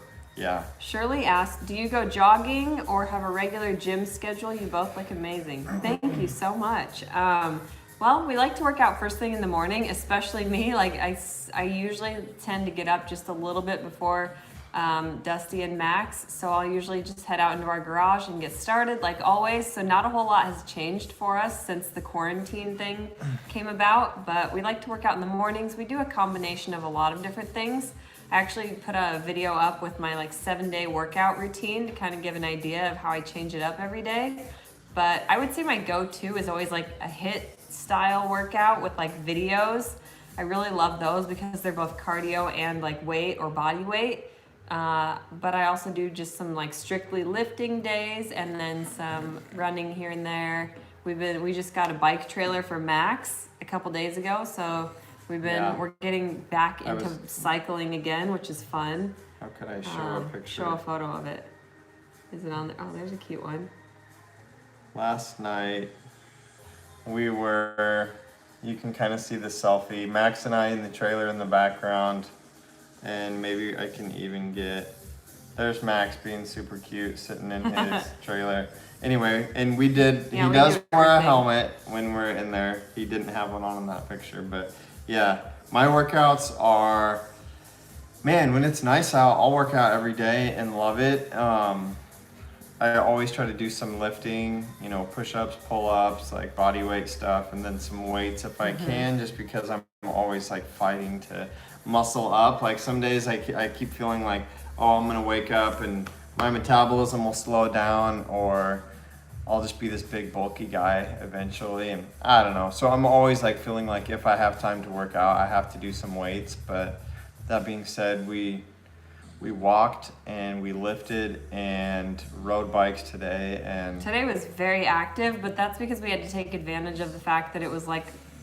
Shirley asked, do you go jogging or have a regular gym schedule? You both look amazing. Thank you so much. Well, we like to work out first thing in the morning, especially me. I usually tend to get up just a little bit before Dusty and Max. So I'll usually just head out into our garage and get started like always. So not a whole lot has changed for us since the quarantine thing came about, but we like to work out in the mornings. We do a combination of a lot of different things. I actually put a video up with my 7-day workout routine to kind of give an idea of how I change it up every day. But I would say my go-to is always a HIIT style workout with videos. I really love those because they're both cardio and weight or body weight. But I also do just some strictly lifting days and then some running here and there. We just got a bike trailer for Max a couple days ago, so we're getting back into cycling again, which is fun. How could I show a picture? Show a photo of it. Is it on there? Oh, there's a cute one. Last night you can kind of see the selfie, Max and I in the trailer in the background, and maybe I can even there's Max being super cute sitting in his trailer. Anyway, and he does wear a helmet when we're in there. He didn't have one on in that picture, but yeah, my workouts are, when it's nice out, I'll work out every day and love it. I always try to do some lifting, push-ups, pull-ups, body weight stuff, and then some weights if I can, just because I'm always fighting to muscle up. Some days I keep feeling I'm gonna wake up and my metabolism will slow down, or I'll just be this big bulky guy eventually, and I don't know. So I'm always feeling if I have time to work out, I have to do some weights. But that being said, we walked and we lifted and rode bikes today, and today was very active, but that's because we had to take advantage of the fact that it was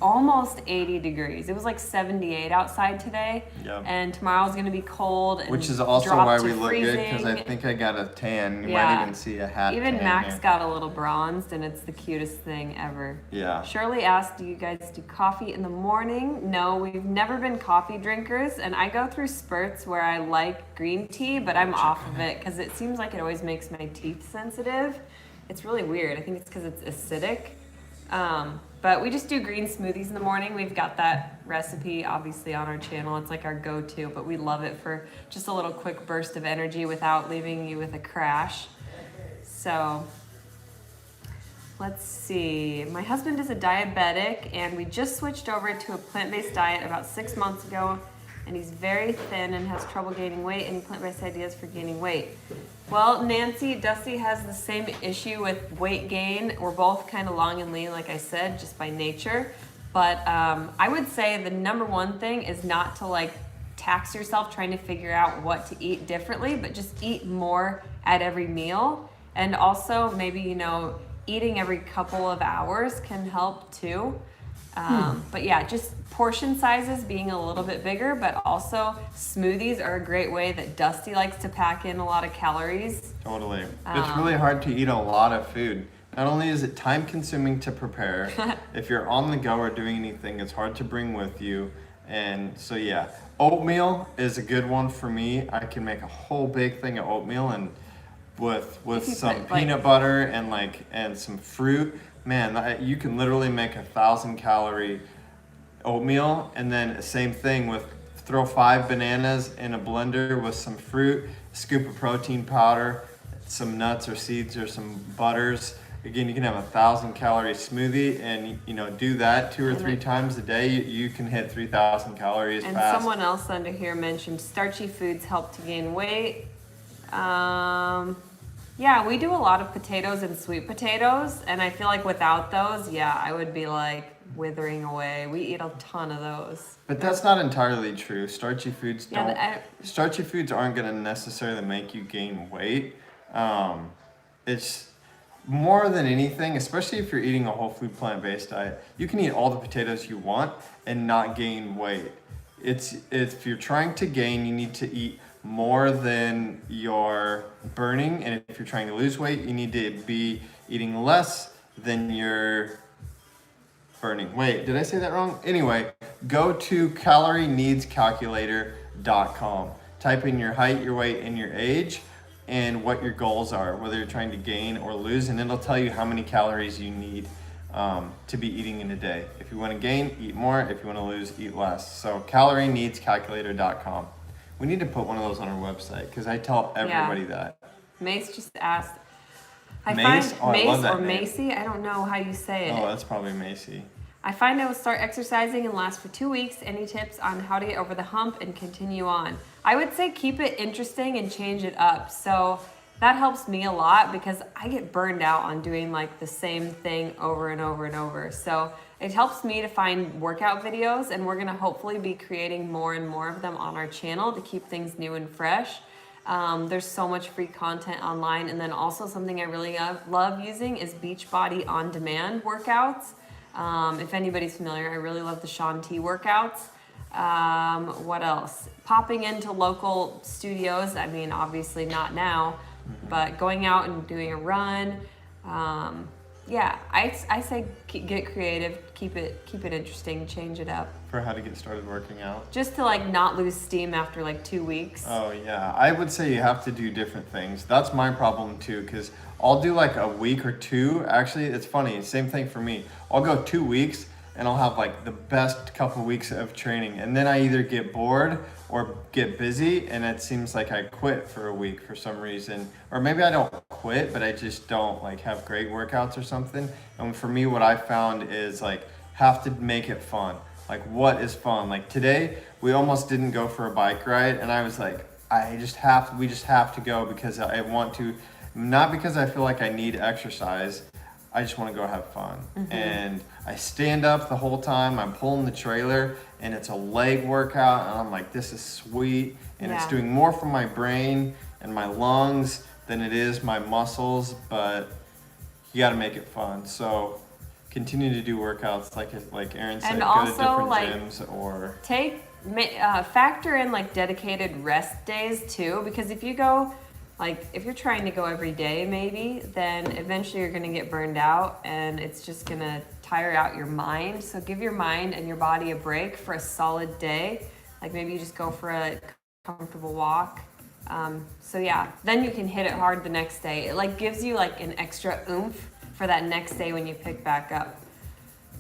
almost 80 degrees. It was 78 outside today. Yep. And tomorrow's going to be cold. And which is also why we look good, because I think I got a tan. You might even see a hat. Even tan Max here. got a little bronzed, and it's the cutest thing ever. Yeah. Shirley asked, do you guys do coffee in the morning? No, we've never been coffee drinkers, and I go through spurts where I like green tea, but I'm off of it because it seems like it always makes my teeth sensitive. It's really weird. I think it's because it's acidic. But we just do green smoothies in the morning. We've got that recipe obviously on our channel. It's like our go-to, but we love it for just a little quick burst of energy without leaving you with a crash. So let's see. My husband is a diabetic and we just switched over to a plant-based diet about 6 months ago, and he's very thin and has trouble gaining weight. Any plant-based ideas for gaining weight? Well, Nancy, Dusty has the same issue with weight gain. We're both kind of long and lean, like I said, just by nature. But I would say the number one thing is not to like tax yourself trying to figure out what to eat differently, but just eat more at every meal. And also maybe, you know, eating every couple of hours can help too. But yeah, just portion sizes being a little bit bigger, but also smoothies are a great way that Dusty likes to pack in a lot of calories. Totally. It's really hard to eat a lot of food. Not only is it time consuming to prepare, if you're on the go or doing anything, it's hard to bring with you. And so yeah, oatmeal is a good one for me. I can make a whole big thing of oatmeal and with some peanut butter and some fruit. Man, you can literally make 1,000-calorie oatmeal, and then same thing with throw 5 bananas in a blender with some fruit, a scoop of protein powder, some nuts or seeds or some butters. Again, you can have 1,000-calorie smoothie, and you know, do that 2 or 3 times a day. You can hit 3,000 calories and fast. Someone else under here mentioned starchy foods help to gain weight. Yeah, we do a lot of potatoes and sweet potatoes, and I feel like without those, yeah, I would be like withering away. We eat a ton of those. But that's not entirely true. Starchy foods Yeah, starchy foods aren't going to necessarily make you gain weight. It's more than anything, especially if you're eating a whole food plant-based diet, you can eat all the potatoes you want and not gain weight. It's if you're trying to gain, you need to eat more than you're burning, and if you're trying to lose weight, you need to be eating less than you're burning. Wait, did I say that wrong? Anyway, go to calorieneedscalculator.com. Type in your height, your weight, and your age, and what your goals are, whether you're trying to gain or lose, and it'll tell you how many calories you need to be eating in a day. If you want to gain, eat more. If you want to lose, eat less. So calorieneedscalculator.com. We need to put one of those on our website because I tell everybody that. Mace just asked. I Mace? find Oh, I love Mace that or name. Macy. I don't know how you say it. Oh, that's probably Macy. I find I will start exercising and last for 2 weeks. Any tips on how to get over the hump and continue on? I would say keep it interesting and change it up. So that helps me a lot because I get burned out on doing like the same thing over and over and over. So it helps me to find workout videos, and we're gonna hopefully be creating more and more of them on our channel to keep things new and fresh. There's so much free content online, and then also something I really love using is Beachbody on demand workouts. If anybody's familiar, I really love the Shaun T workouts. What else? Popping into local studios. I mean, obviously not now, but going out and doing a run. Yeah, I say get creative, keep it interesting, change it up. For how to get started working out? Just to like not lose steam after like 2 weeks. Oh yeah, I would say you have to do different things. That's my problem too, because I'll do like a week or two. Actually, it's funny, same thing for me. I'll go 2 weeks and I'll have like the best couple weeks of training, and then I either get bored or get busy, and it seems like I quit for a week for some reason. Or maybe I don't quit, but I just don't like have great workouts or something. And for me, what I found is like have to make it fun. Like, what is fun? Like today, we almost didn't go for a bike ride, and I was like, we just have to go because I want to, not because I feel like I need exercise. I just want to go have fun. And I stand up the whole time. I'm pulling the trailer, and it's a leg workout, and I'm like, this is sweet. And it's doing more for my brain and my lungs than it is my muscles, but you got to make it fun. So continue to do workouts, like Erin said, And go also, to different like, gyms or factor in like dedicated rest days too, because if you go, like if you're trying to go every day maybe, then eventually you're gonna get burned out and it's just gonna tire out your mind. So give your mind and your body a break for a solid day. Like maybe you just go for a comfortable walk. So yeah, then you can hit it hard the next day. It like gives you like an extra oomph for that next day when you pick back up.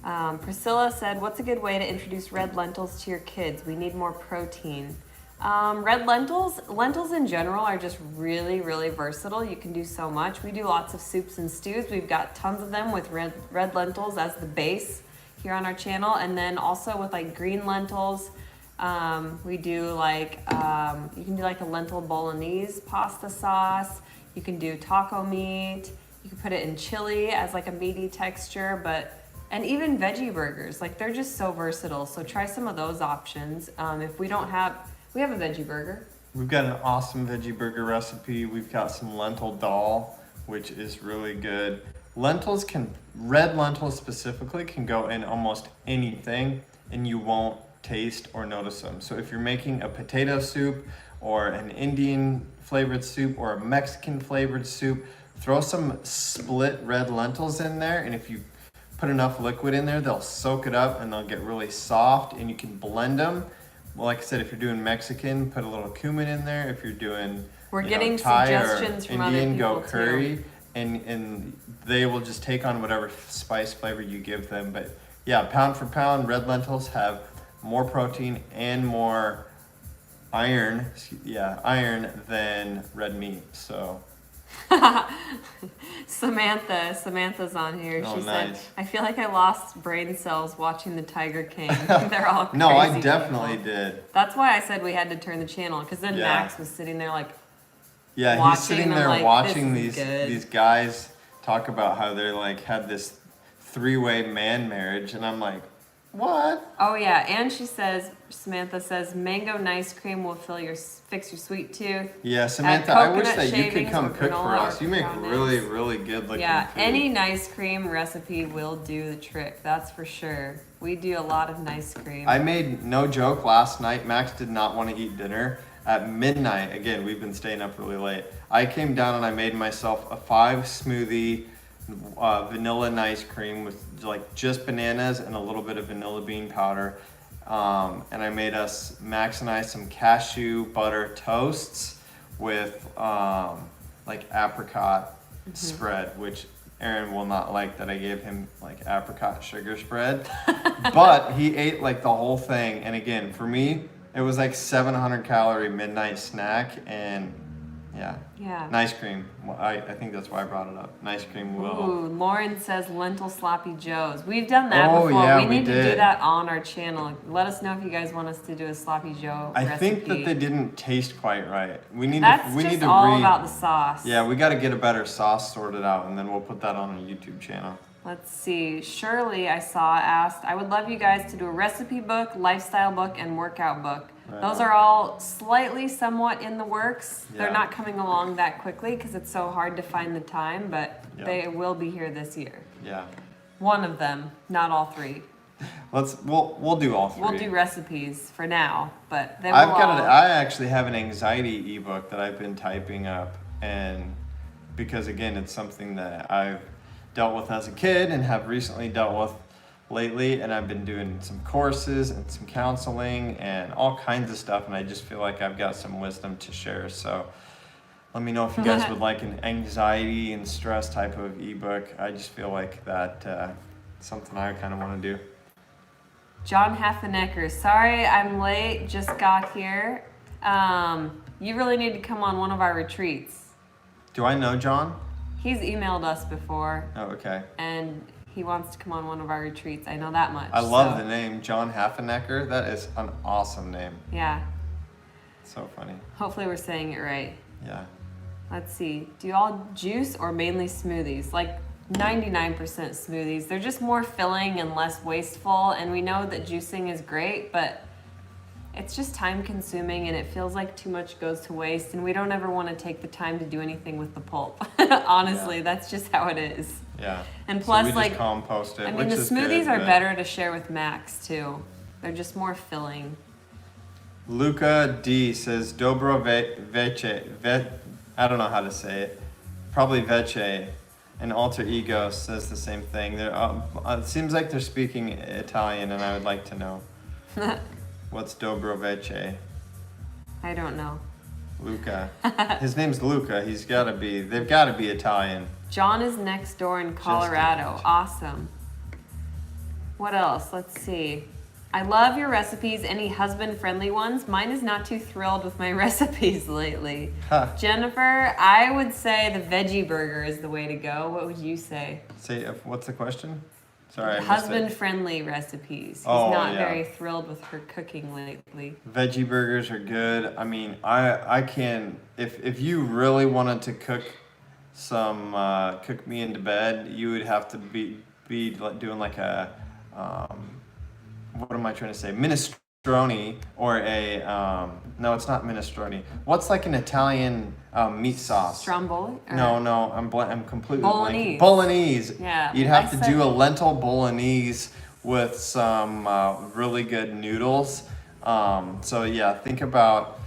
Priscilla said, what's a good way to introduce red lentils to your kids? We need more protein. Red lentils in general are just really, really versatile. You can do so much. We do lots of soups and stews. We've got tons of them with red lentils as the base here on our channel. And then also with like green lentils, we do like, you can do like a lentil bolognese pasta sauce. You can do taco meat. You can put it in chili as like a meaty texture, and even veggie burgers. Like they're just so versatile. So try some of those options. If we don't have, we have a veggie burger. We've got an awesome veggie burger recipe. We've got some lentil dal, which is really good. Red lentils specifically can go in almost anything and you won't taste or notice them. So if you're making a potato soup or an Indian flavored soup or a Mexican flavored soup, throw some split red lentils in there, and if you put enough liquid in there, they'll soak it up and they'll get really soft, and you can blend them. Well, like I said, if you're doing Mexican, put a little cumin in there. If you're doing Thai suggestions or from Indian, other go people curry, too. and they will just take on whatever spice flavor you give them. But yeah, pound for pound, red lentils have more protein and more iron than red meat. So Samantha's on here. Oh, She nice. said, I feel like I lost brain cells watching the Tiger King. They're all crazy No, I definitely people. did. That's why I said we had to turn the channel, because then Yeah. Max was sitting there like, Yeah, watching, he's sitting and I'm there like, watching this is good. these guys talk about how they're like had this three-way man marriage, and I'm like, what? oh yeah, and Samantha says, mango nice cream will fix your sweet tooth. Yeah, Samantha, I wish coconut that you could shavings come or cook for granola us. or You make ground really, nuts. really good looking Yeah, food. any nice cream recipe will do the trick, that's for sure. We do a lot of nice cream. I made, no joke, last night, Max did not want to eat dinner. At midnight, again, we've been staying up really late. I came down and I made myself a 5-smoothie vanilla nice cream with like just bananas and a little bit of vanilla bean powder. And I made Max and I, some cashew butter toasts with like apricot spread, which Erin will not like that I gave him like apricot sugar spread. But he ate like the whole thing. And again, for me, it was like 700 calorie midnight snack, and Yeah. nice cream. Well, I think that's why I brought it up. Nice cream will. Ooh, Lauren says lentil sloppy joes. We've done that Oh, before. yeah, we we need to do did. that on our channel. Let us know if you guys want us to do a sloppy joe I recipe. think that they didn't taste quite right. We need That's to. We just need to all about the sauce. Yeah, we got to get a better sauce sorted out, and then we'll put that on our YouTube channel. Let's see. Shirley, I saw, asked, I would love you guys to do a recipe book, lifestyle book, and workout book. Right. Those are all slightly somewhat in the works. They're Yeah. not coming along that quickly because it's so hard to find the time, but Yeah. they will be here this year. Yeah. One of them, not all three. We'll do all three. We'll do recipes for now, but then we'll I actually have an anxiety ebook that I've been typing up, and because again, it's something that I've dealt with as a kid and have recently dealt with lately, and I've been doing some courses and some counseling and all kinds of stuff, and I just feel like I've got some wisdom to share. So let me know if you guys would like an anxiety and stress type of ebook. I just feel like that something I kind of want to do. John Heffenecker, sorry I'm late, just got here. You really need to come on one of our retreats. Do I know John? He's emailed us before, Oh, okay. and he wants to come on one of our retreats. I know that much. I love so, the name, John Heffenecker. That is an awesome name. Yeah, So funny. hopefully we're saying it right. Yeah. Let's see. Do you all juice or mainly smoothies? Like 99% smoothies. They're just more filling and less wasteful, and we know that juicing is great, but it's just time consuming and it feels like too much goes to waste, and we don't ever want to take the time to do anything with the pulp. Honestly, Yeah. that's just how it is. Yeah. And So plus, we just like, compost it, I mean, which the is smoothies good, are but better to share with Max too. They're just more filling. Luca D says Dobro I don't know how to say it. Probably Vece. And Alter Ego says the same thing. It seems like they're speaking Italian, and I would like to know. What's Dobro Vece? I don't know. Luca. His name's Luca. They've got to be Italian. John is next door in Colorado. imagine. Awesome. What else? Let's see. I love your recipes. Any husband-friendly ones? Mine is not too thrilled with my recipes lately. Huh. Jennifer, I would say the veggie burger is the way to go. What would you say? What's the question? Sorry, I missed it. Husband-friendly recipes. He's not very thrilled with her cooking lately. Veggie burgers are good. I mean, I can, if you really wanted to cook me into bed, you would have to be doing like a, what am I trying to say? Minestrone or no, it's not minestrone. What's like an Italian meat sauce? Stromboli? No, I'm completely Bolognese. blanking. Bolognese. Yeah. You'd have to do a lentil bolognese with some really good noodles. So yeah, think about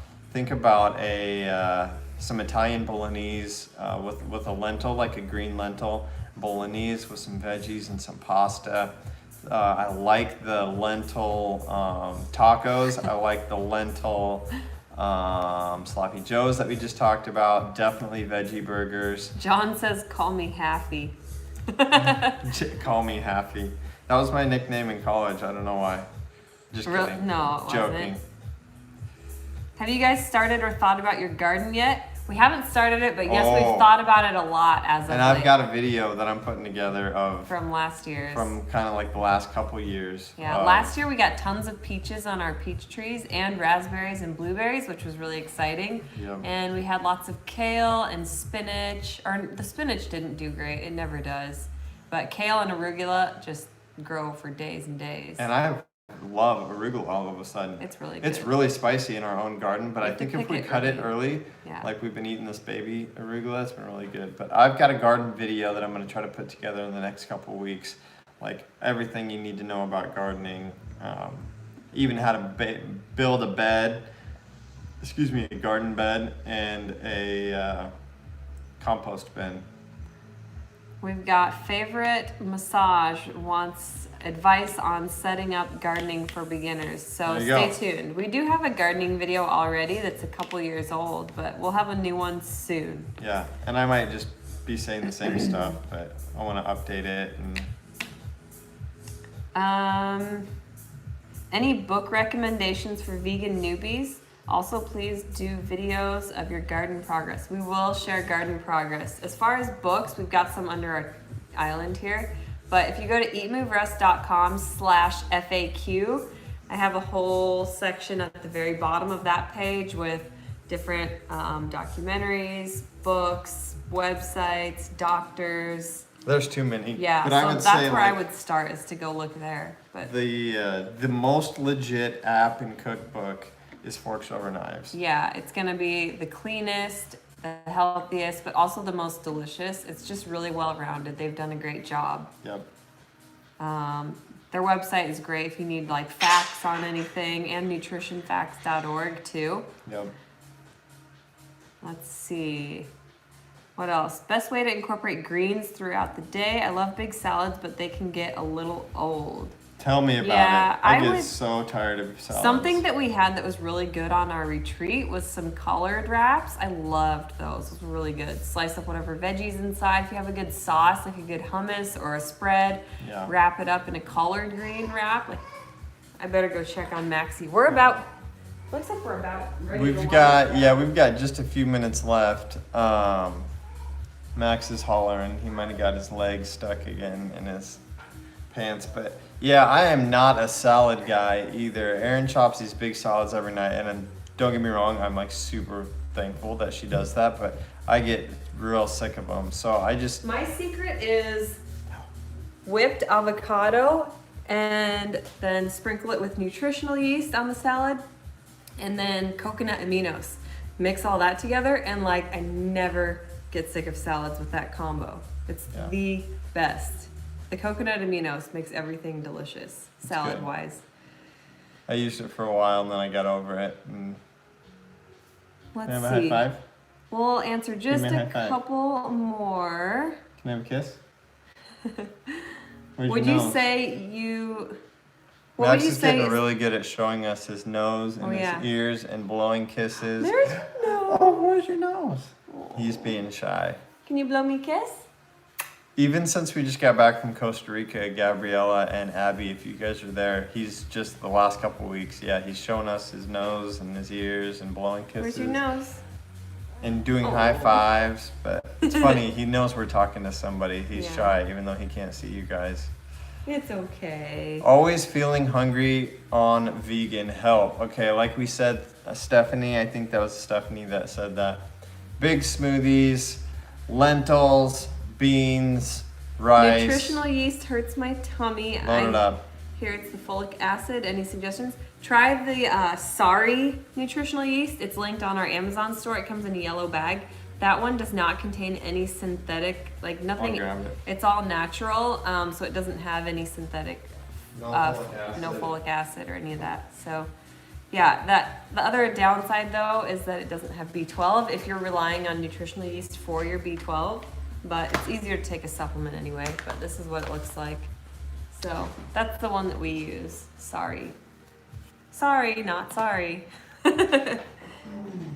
some Italian bolognese with a lentil, like a green lentil bolognese with some veggies and some pasta. I like the lentil tacos. I like the lentil sloppy joes that we just talked about. Definitely veggie burgers. John says, call me Happy. Call me Happy. That was my nickname in college. I don't know why. Just kidding. No, it joking. wasn't. Have you guys started or thought about your garden yet? We haven't started it, but yes, we've thought about it a lot as of And I've got a video that I'm putting together from last year's. From kind of like the last couple years. Yeah, last year we got tons of peaches on our peach trees and raspberries and blueberries, which was really exciting. Yep. And we had lots of kale and spinach. Or the spinach didn't do great. It never does. But kale and arugula just grow for days and days. And I love arugula all of a sudden. It's really good. It's really spicy in our own garden, but I think if we cut it early, yeah. like we've been eating this baby arugula, it's been really good. But I've got a garden video that I'm going to try to put together in the next couple of weeks, like everything you need to know about gardening, even how to build a bed, a garden bed, and a compost bin. We've got favorite massage wants advice on setting up gardening for beginners. So stay tuned. We do have a gardening video already that's a couple years old, but we'll have a new one soon. Yeah, and I might just be saying the same stuff, but I want to update it. And any book recommendations for vegan newbies? Also, please do videos of your garden progress. We will share garden progress. As far as books, we've got some under our island here. But if you go to eatmoverest.com/FAQ, I have a whole section at the very bottom of that page with different documentaries, books, websites, doctors. There's too many. Yeah, but so that's where I would start, is to go look there. But the most legit app and cookbook is Forks Over Knives. Yeah, it's gonna be the cleanest, the healthiest, but also the most delicious. It's just really well-rounded. They've done a great job. Yep. Their website is great if you need like facts on anything, and nutritionfacts.org too. Yep. Let's see. What else? Best way to incorporate greens throughout the day. I love big salads, but they can get a little old. Tell me about it. I get so tired of salads. Something that we had that was really good on our retreat was some collard wraps. I loved those. Those were really good. Slice up whatever veggies inside. If you have a good sauce, like a good hummus or a spread, wrap it up in a collard green wrap. Like, I better go check on Maxie. Looks like we're about ready to we've got just a few minutes left. Max is hollering. He might have got his legs stuck again in his pants, but yeah, I am not a salad guy either. Erin chops these big salads every night, and don't get me wrong, I'm like super thankful that she does that, but I get real sick of them. So my secret is whipped avocado, and then sprinkle it with nutritional yeast on the salad, and then coconut aminos. Mix all that together, and like I never get sick of salads with that combo. It's the best. The coconut aminos makes everything delicious, salad-wise. I used it for a while, and then I got over it. And Let's Can I have see. a high five? We'll answer just a couple more. Can I have a kiss? Would you say you... What Max would you is say getting really good at showing us his nose and his ears and blowing kisses. There's your nose. Oh, where's your nose? He's being shy. Can you blow me a kiss? even since we just got back from Costa Rica, Gabriella and Abby, if you guys are there, he's just the last couple weeks, yeah, he's showing us his nose and his ears and blowing kisses. Where's your nose? And doing high fives, but it's funny, he knows we're talking to somebody. He's shy, even though he can't see you guys. It's okay. Always feeling hungry on vegan help. Okay, like we said, Stephanie, I think that was Stephanie that said that. Big smoothies, lentils, beans, rice. Nutritional yeast hurts my tummy. Load it up. Here it's the folic acid. Any suggestions? Try the Sorry nutritional yeast. It's linked on our Amazon store. It comes in a yellow bag. That one does not contain any synthetic, like nothing. I'll grab it. It's all natural, so it doesn't have any synthetic, No folic acid. no folic acid or any of that. So, yeah, the other downside though is that it doesn't have B12 if you're relying on nutritional yeast for your B12. But it's easier to take a supplement anyway. But this is what it looks like. So that's the one that we use. Sorry, not sorry.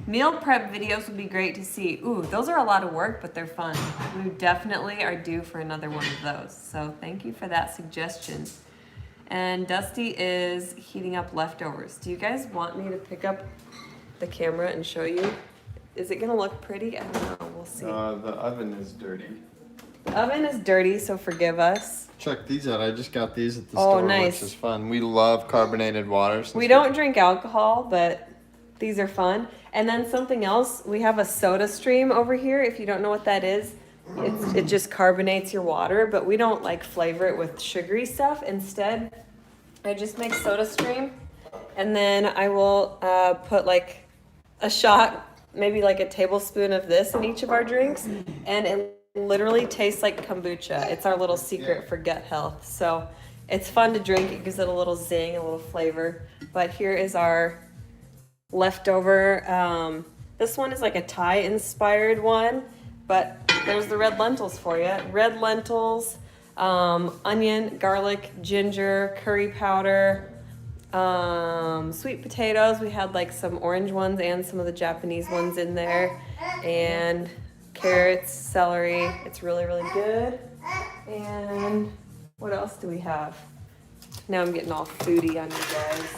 Meal prep videos would be great to see. Ooh, those are a lot of work, but they're fun. We definitely are due for another one of those. So thank you for that suggestion. And Dusty is heating up leftovers. Do you guys want me to pick up the camera and show you? Is it gonna look pretty? I don't know, we'll see. The oven is dirty. The oven is dirty, so forgive us. Check these out. I just got these at the store, nice. which is fun. We love carbonated water. We don't drink alcohol, but these are fun. And then something else, we have a soda stream over here. If you don't know what that is, it just carbonates your water, but we don't like flavor it with sugary stuff. Instead, I just make soda stream, and then I will put like a shot, maybe like a tablespoon of this in each of our drinks, and it literally tastes like kombucha. It's our little secret for gut health. So it's fun to drink. It gives it a little zing, a little flavor. But here is our leftover. This one is like a Thai inspired one, but there's the red lentils for you. Red lentils, onion, garlic, ginger, curry powder, sweet potatoes. We had like some orange ones and some of the Japanese ones in there, and carrots, celery. It's really, really good. And what else do we have? Now I'm getting all foodie on you guys.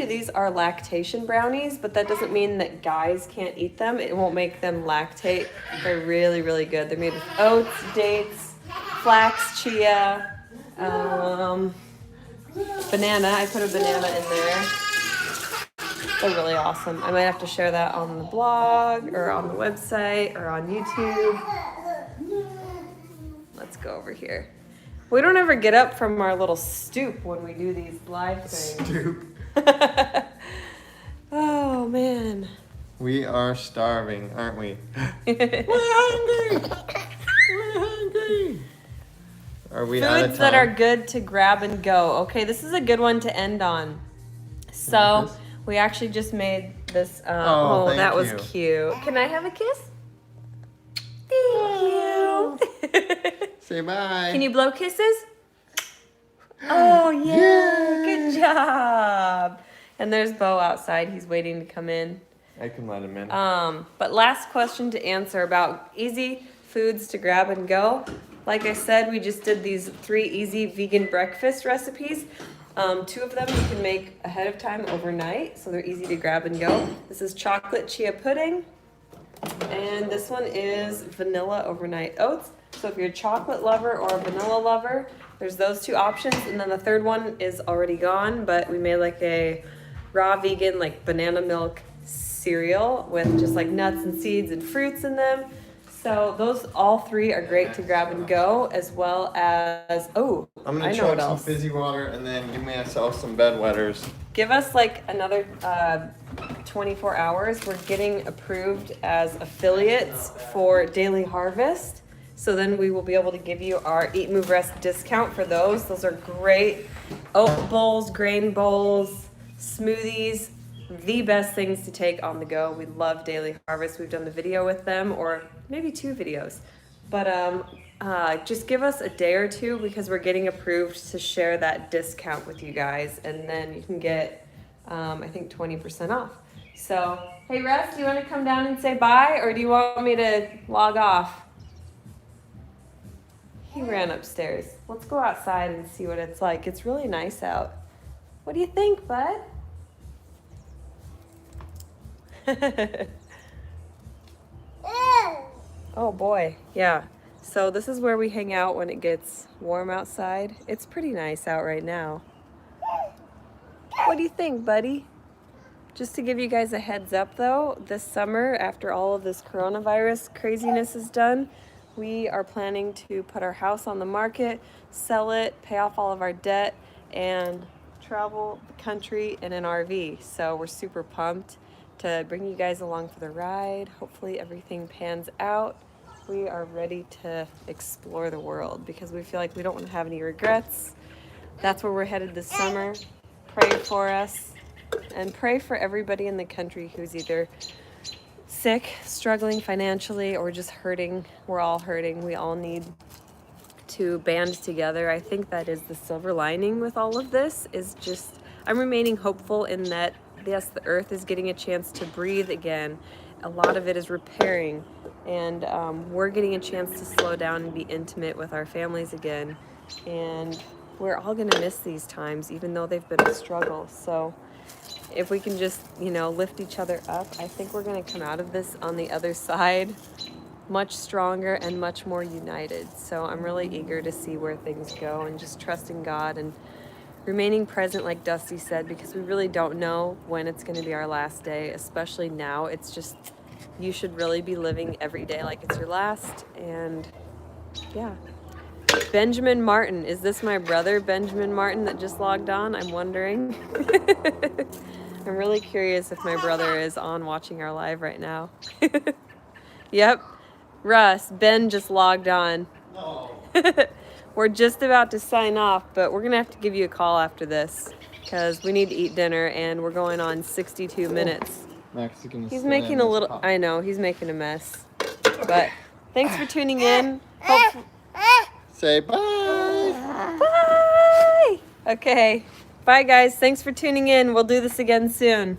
These are lactation brownies, but that doesn't mean that guys can't eat them. It won't make them lactate. They're really, really good. They're made with oats, dates, flax, chia, banana. I put a banana in there. They're really awesome. I might have to share that on the blog or on the website or on YouTube. Let's go over here. We don't ever get up from our little stoop when we do these live things. Stoop. Oh, man. We are starving, aren't we? We're hungry. We're hungry. Are we out of Foods time? that are good to grab and go. Okay, this is a good one to end on. So we actually just made this. Thank that was you. cute. Can I have a kiss? Thank you. Say bye. Can you blow kisses? Oh, yeah. Good job. And there's Bo outside. He's waiting to come in. I can let him in. But last question to answer about easy foods to grab and go. Like I said, we just did these 3 easy vegan breakfast recipes. 2 of them you can make ahead of time overnight, so they're easy to grab and go. This is chocolate chia pudding, and this one is vanilla overnight oats. So if you're a chocolate lover or a vanilla lover, there's those 2 options. And then the third one is already gone, but we made like a raw vegan, like banana milk cereal with just like nuts and seeds and fruits in them. So those all 3 are great to grab and go, as well as, I'm gonna I know chug what some else. fizzy water and then give myself some bedwetters. Give us like another 24 hours. We're getting approved as affiliates for Daily Harvest. So then we will be able to give you our EatMoveRest discount for those. Those are great oat bowls, grain bowls, smoothies, the best things to take on the go. We love Daily Harvest. We've done the video with them, or maybe 2 videos. But just give us a day or 2 because we're getting approved to share that discount with you guys. And then you can get, I think, 20% off. So Hey Russ, do you want to come down and say bye, or do you want me to log off? He ran upstairs. Let's go outside and see what it's like. It's really nice out. What do you think, bud? Oh boy, yeah. So this is where we hang out when it gets warm outside. It's pretty nice out right now. What do you think, buddy? Just to give you guys a heads up though, this summer, after all of this coronavirus craziness is done, we are planning to put our house on the market, sell it, pay off all of our debt, and travel the country in an RV. So we're super pumped to bring you guys along for the ride. Hopefully everything pans out. We are ready to explore the world because we feel like we don't want to have any regrets. That's where we're headed this summer. Pray for us and pray for everybody in the country who's either sick, struggling financially, or just hurting. We're all hurting. We all need to band together. I think that is the silver lining with all of this, is just I'm remaining hopeful in that, yes, the earth is getting a chance to breathe again. A lot of it is repairing, and we're getting a chance to slow down and be intimate with our families again. And we're all going to miss these times, even though they've been a struggle. So if we can just, lift each other up, I think we're going to come out of this on the other side much stronger and much more united. So I'm really eager to see where things go, and just trusting God and remaining present, like Dusty said, because we really don't know when it's going to be our last day, especially now. It's just, you should really be living every day like it's your last. And yeah. Benjamin Martin. Is this my brother, Benjamin Martin, that just logged on? I'm wondering. I'm really curious if my brother is on watching our live right now. Yep. Russ, Ben just logged on. No. We're just about to sign off, but we're going to have to give you a call after this because we need to eat dinner, and we're going on 62 minutes. Mexican. He's making a little, I know, he's making a mess. But thanks for tuning in. Say bye. Bye. Okay. Bye, guys. Thanks for tuning in. We'll do this again soon.